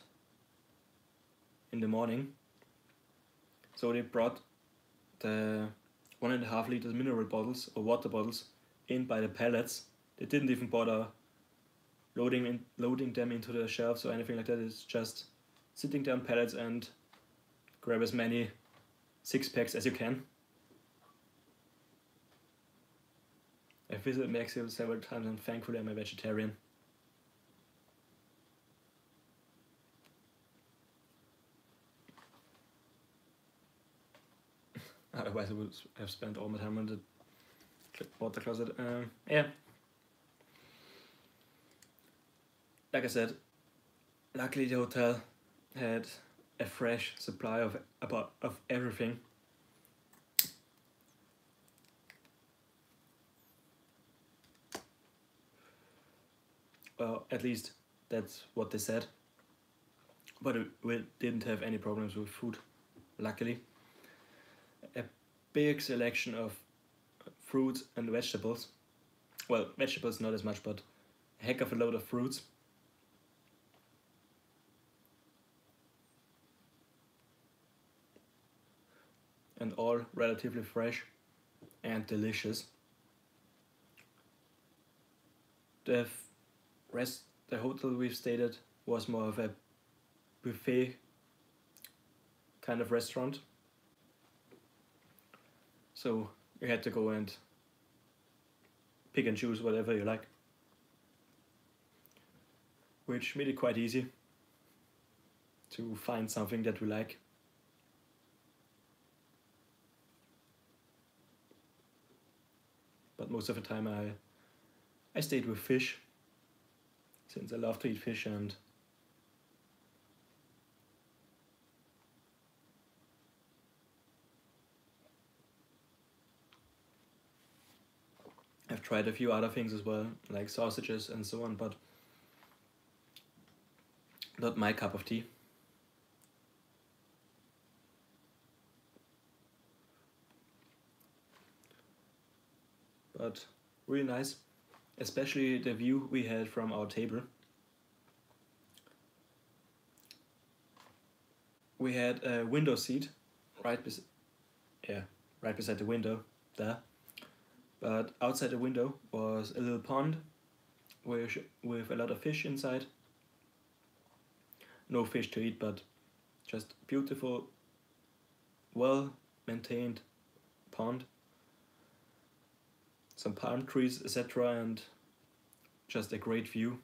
in the morning, so they brought the 1.5 liters mineral bottles or water bottles in by the pallets. They didn't even bother loading them into the shelves or anything like that. It's just sitting there on pallets and grab as many 6-packs as you can. I visited Mexico several times and thankfully I'm a vegetarian. Otherwise I would have spent all my time on the water closet. Yeah. Like I said, luckily the hotel had a fresh supply of everything. Well, at least that's what they said. But we didn't have any problems with food, luckily. A big selection of fruits and vegetables. Well, vegetables not as much, but a heck of a load of fruits. And all relatively fresh and delicious. The hotel we've stayed at was more of a buffet kind of restaurant. So you had to go and pick and choose whatever you like, which made it quite easy to find something that we like. But most of the time I stayed with fish, since I love to eat fish, and I've tried a few other things as well, like sausages and so on, but not my cup of tea. But really nice, especially the view we had from our table. We had a window seat right beside the window there. But outside the window was a little pond with a lot of fish inside. No fish to eat, but just beautiful, well-maintained pond. Some palm trees, etc., and just a great view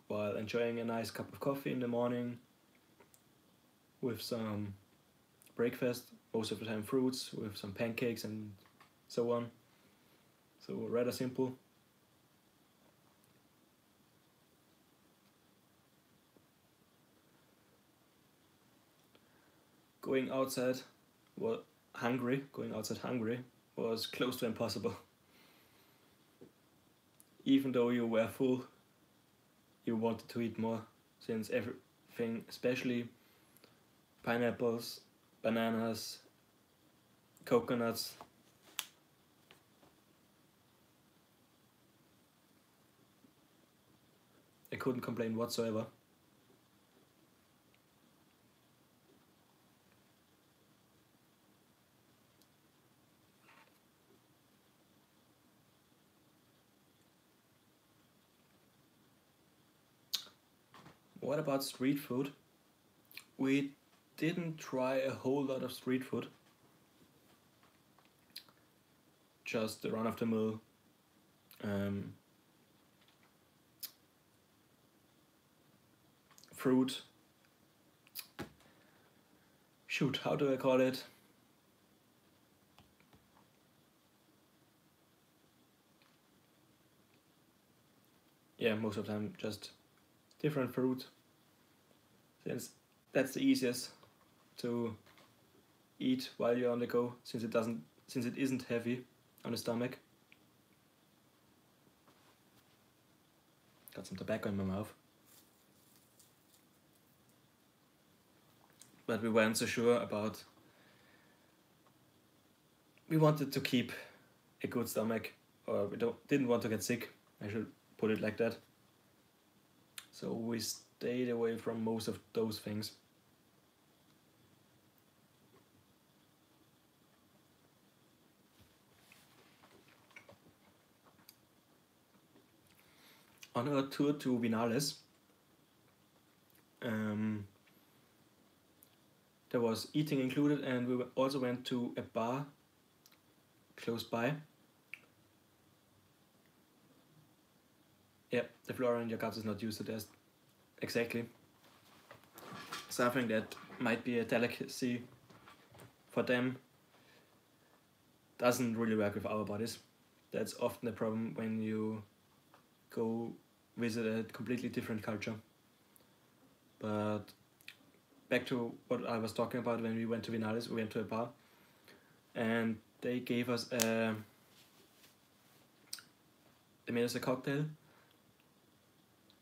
while enjoying a nice cup of coffee in the morning with some breakfast, most of the time fruits, with some pancakes and so on. So rather simple. Going outside hungry was close to impossible. Even though you were full, you wanted to eat more, since everything, especially pineapples, bananas, coconuts, I couldn't complain whatsoever. What about street food? We didn't try a whole lot of street food. Just the run-of-the-mill fruit. Shoot, how do I call it? Yeah, most of the time just different fruit, since that's the easiest to eat while you're on the go, since it isn't heavy on the stomach. Got some tobacco in my mouth. But we weren't so sure about. We wanted to keep a good stomach, or we didn't want to get sick, I should put it like that. So we stayed away from most of those things. On our tour to Vinales, there was eating included, and we also went to a bar close by. Yeah, the flora in your cups is not used to this. Exactly. Something that might be a delicacy for them doesn't really work with our bodies. That's often a problem when you go visit a completely different culture. But back to what I was talking about, when we went to Vinales, we went to a bar and they gave us they made us a cocktail,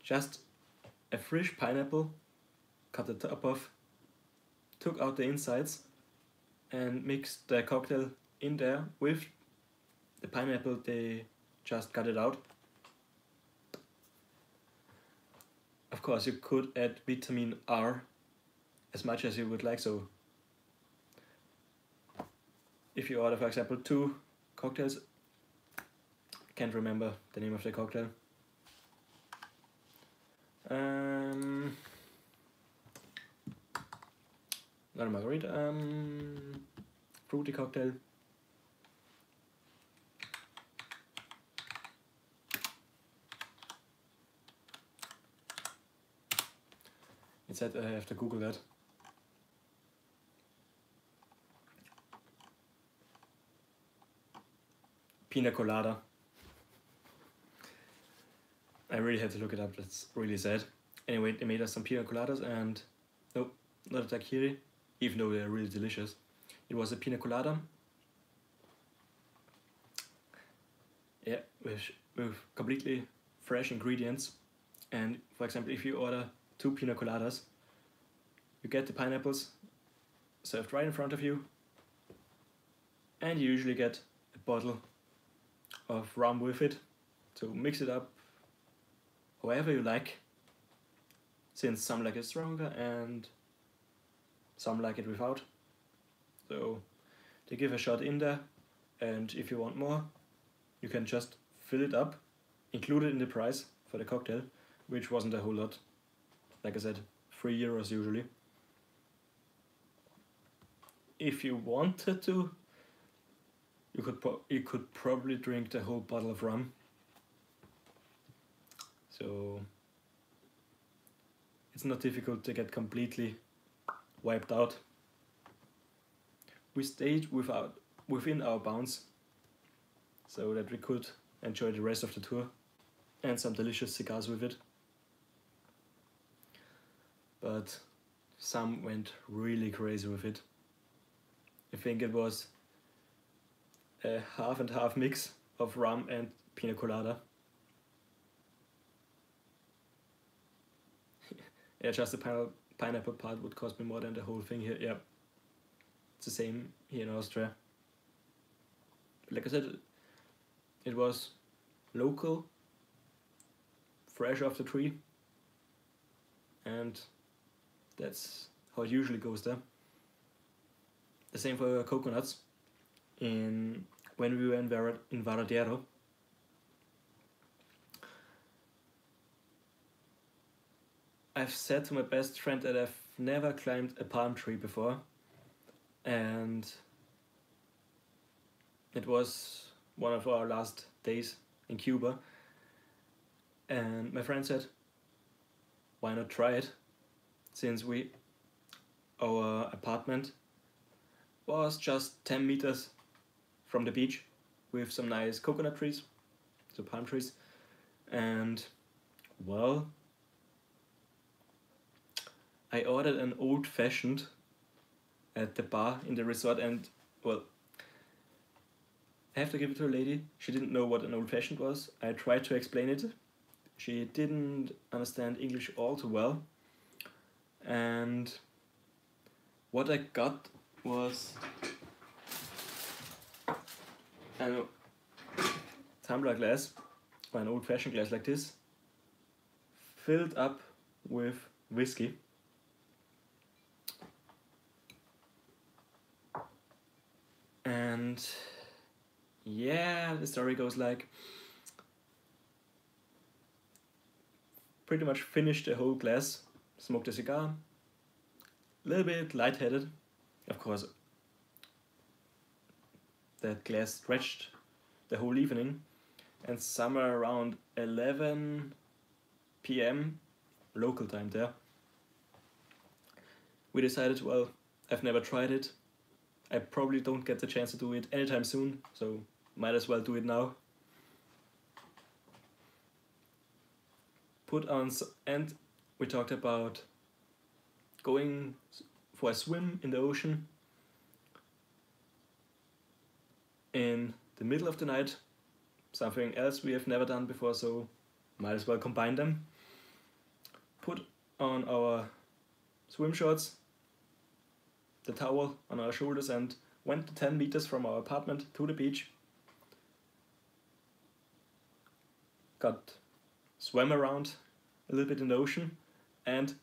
just a fresh pineapple, cut the top off, took out the insides and mixed the cocktail in there with the pineapple. They just cut it out. Of course, you could add vitamin R as much as you would like. So if you order, for example, 2 cocktails, can't remember the name of the cocktail. Not a margarita, fruity cocktail. It said I have to Google that. Pina colada. I really had to look it up, that's really sad. Anyway, they made us some pina coladas and, nope, not a daiquiri, even though they're really delicious. It was a pina colada. Yeah, with completely fresh ingredients. And for example, if you order 2 pina coladas, you get the pineapples served right in front of you, and you usually get a bottle of rum with it. So mix it up however you like, since some like it stronger and some like it without. So they give a shot in there, and if you want more, you can just fill it up, include it in the price for the cocktail, which wasn't a whole lot. Like I said, €3 usually. If you wanted to, you could probably drink the whole bottle of rum. So it's not difficult to get completely wiped out. We stayed within our bounds so that we could enjoy the rest of the tour and some delicious cigars with it. But some went really crazy with it. I think it was a half and half mix of rum and pina colada. Yeah, just the pineapple part would cost me more than the whole thing here. Yeah, it's the same here in Austria. Like I said, it was local, fresh off the tree, and that's how it usually goes there. The same for coconuts. When we were in Varadero, I've said to my best friend that I've never climbed a palm tree before, and it was one of our last days in Cuba, and my friend said, why not try it, since our apartment was just 10 meters from the beach with some nice coconut trees, so palm trees, and well, I ordered an old-fashioned at the bar in the resort, and well, I have to give it to a lady. She didn't know what an old-fashioned was. I tried to explain it. She didn't understand English all too well, and what I got was a tumbler glass, or an old-fashioned glass like this, filled up with whiskey. And yeah, the story goes like, pretty much finished the whole glass, smoked a cigar, a little bit lightheaded. Of course, that glass stretched the whole evening, and somewhere around 11 p.m. local time there, we decided, well, I've never tried it, I probably don't get the chance to do it anytime soon, so might as well do it now. And we talked about going for a swim in the ocean in the middle of the night, something else we have never done before, so might as well combine them. Put on our swim shorts, the towel on our shoulders, and went 10 meters from our apartment to the beach. Swam around a little bit in the ocean and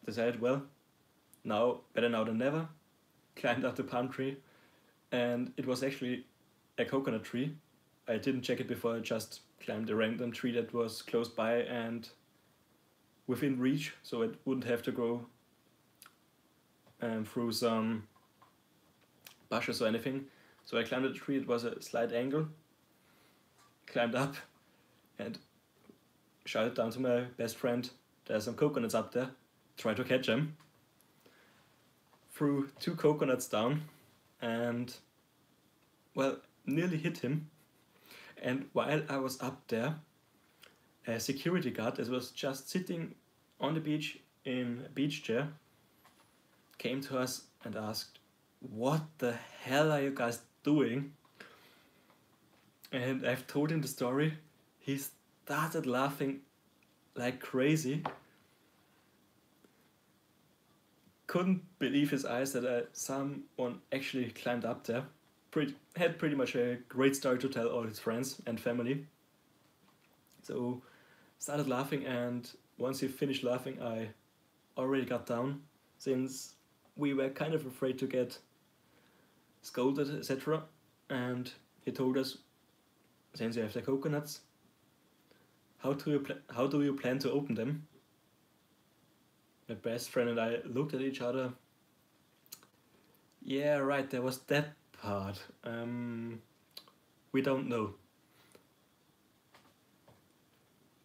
decided, well, now better now than never. Climbed up the palm tree, and it was actually a coconut tree. I didn't check it before, I just climbed a random tree that was close by and within reach, so it wouldn't have to go through some bushes or anything. So I climbed the tree, it was a slight angle, climbed up and shouted down to my best friend, there's some coconuts up there, try to catch them. Threw 2 coconuts down and, well, nearly hit him. And while I was up there, a security guard that was just sitting on the beach in a beach chair came to us and asked, "What the hell are you guys doing?" And I've told him the story. He started laughing like crazy. Couldn't believe his eyes that someone actually climbed up there. Had pretty much a great story to tell all his friends and family. So started laughing, and once he finished laughing, I already got down, since we were kind of afraid to get scolded, etc. And he told us, since you have the coconuts, how do you plan to open them? My best friend and I looked at each other. Yeah, right, there was that part. We don't know.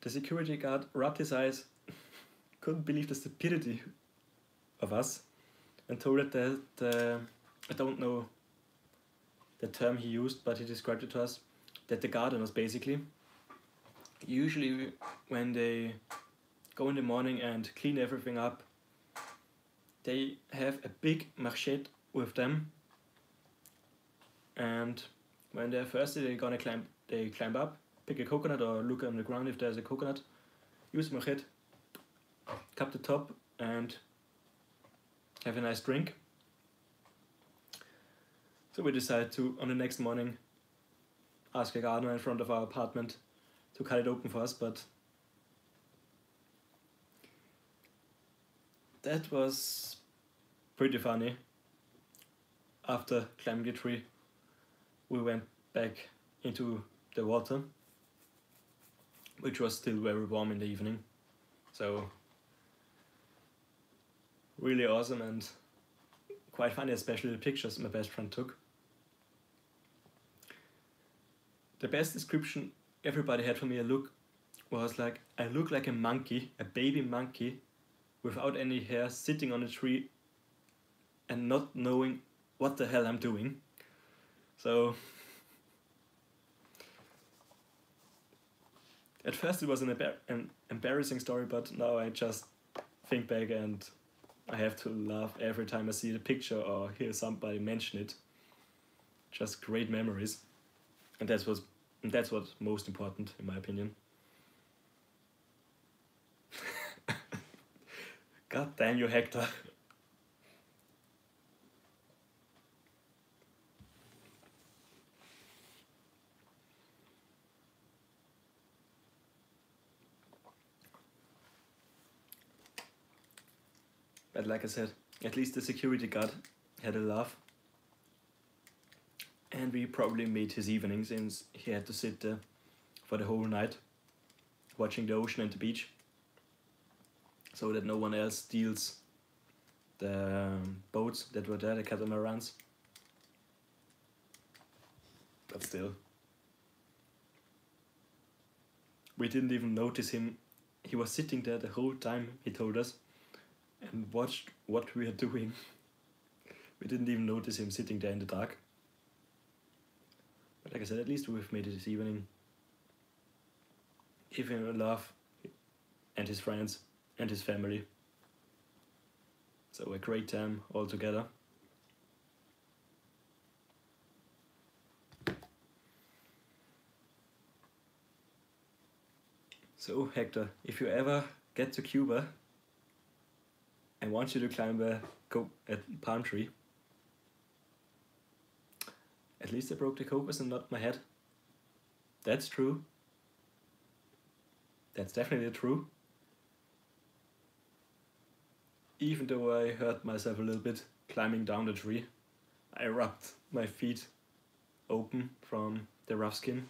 The security guard rubbed his eyes, couldn't believe the stupidity of us, and told it that, I don't know the term he used, but he described it to us, that the gardeners basically, usually when they go in the morning and clean everything up, they have a big machete with them, and when they're thirsty, they climb up, pick a coconut or look on the ground if there's a coconut, use the machete, cut the top and have a nice drink. So we decided to, on the next morning, ask a gardener in front of our apartment to cut it open for us, but that was pretty funny. After climbing the tree, we went back into the water, which was still very warm in the evening. So really awesome and quite funny, especially the pictures my best friend took. The best description everybody had for me was like, I look like a monkey, a baby monkey, without any hair, sitting on a tree and not knowing what the hell I'm doing. So at first it was an embarrassing story, but now I just think back and I have to laugh every time I see the picture or hear somebody mention it. Just great memories. And that's what's most important in my opinion. God damn you, Hector. But like I said, at least the security guard had a laugh. And we probably made his evening, since he had to sit there for the whole night watching the ocean and the beach, so that no one else steals the boats that were there, the catamarans. But still, we didn't even notice him. He was sitting there the whole time, he told us, and watched what we are doing. We didn't even notice him sitting there in the dark. But like I said, at least we've made it this evening. Even in love, and his friends, and his family. So a great time all together. So Hector, if you ever get to Cuba, I want you to climb a palm tree. At least I broke the copers and not my head. That's true. That's definitely true. Even though I hurt myself a little bit climbing down the tree, I rubbed my feet open from the rough skin.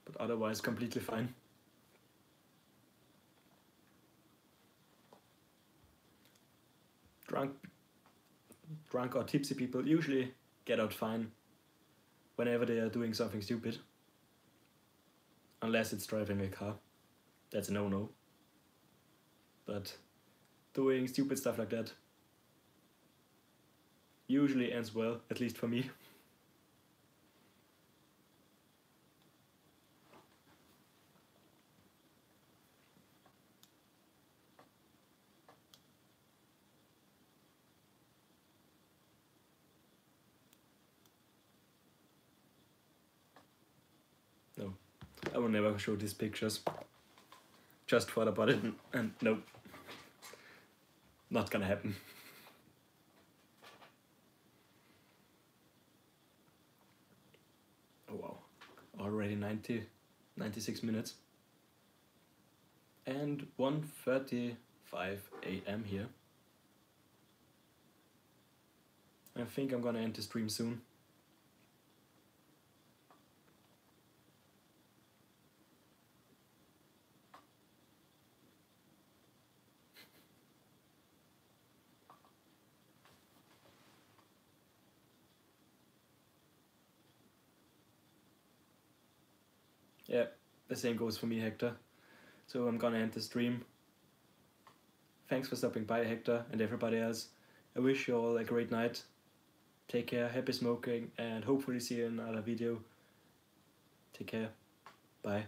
But otherwise completely fine. Drunk or tipsy people usually get out fine whenever they are doing something stupid. Unless it's driving a car. That's a no-no. But doing stupid stuff like that usually ends well, at least for me. No, I will never show these pictures. Just thought about it and nope. Not gonna happen. Oh wow, already 96 minutes. And 1:35 AM here. I think I'm gonna end the stream soon. Yeah, the same goes for me, Hector. So I'm gonna end the stream. Thanks for stopping by, Hector, and everybody else. I wish you all a great night. Take care, happy smoking, and hopefully see you in another video. Take care. Bye.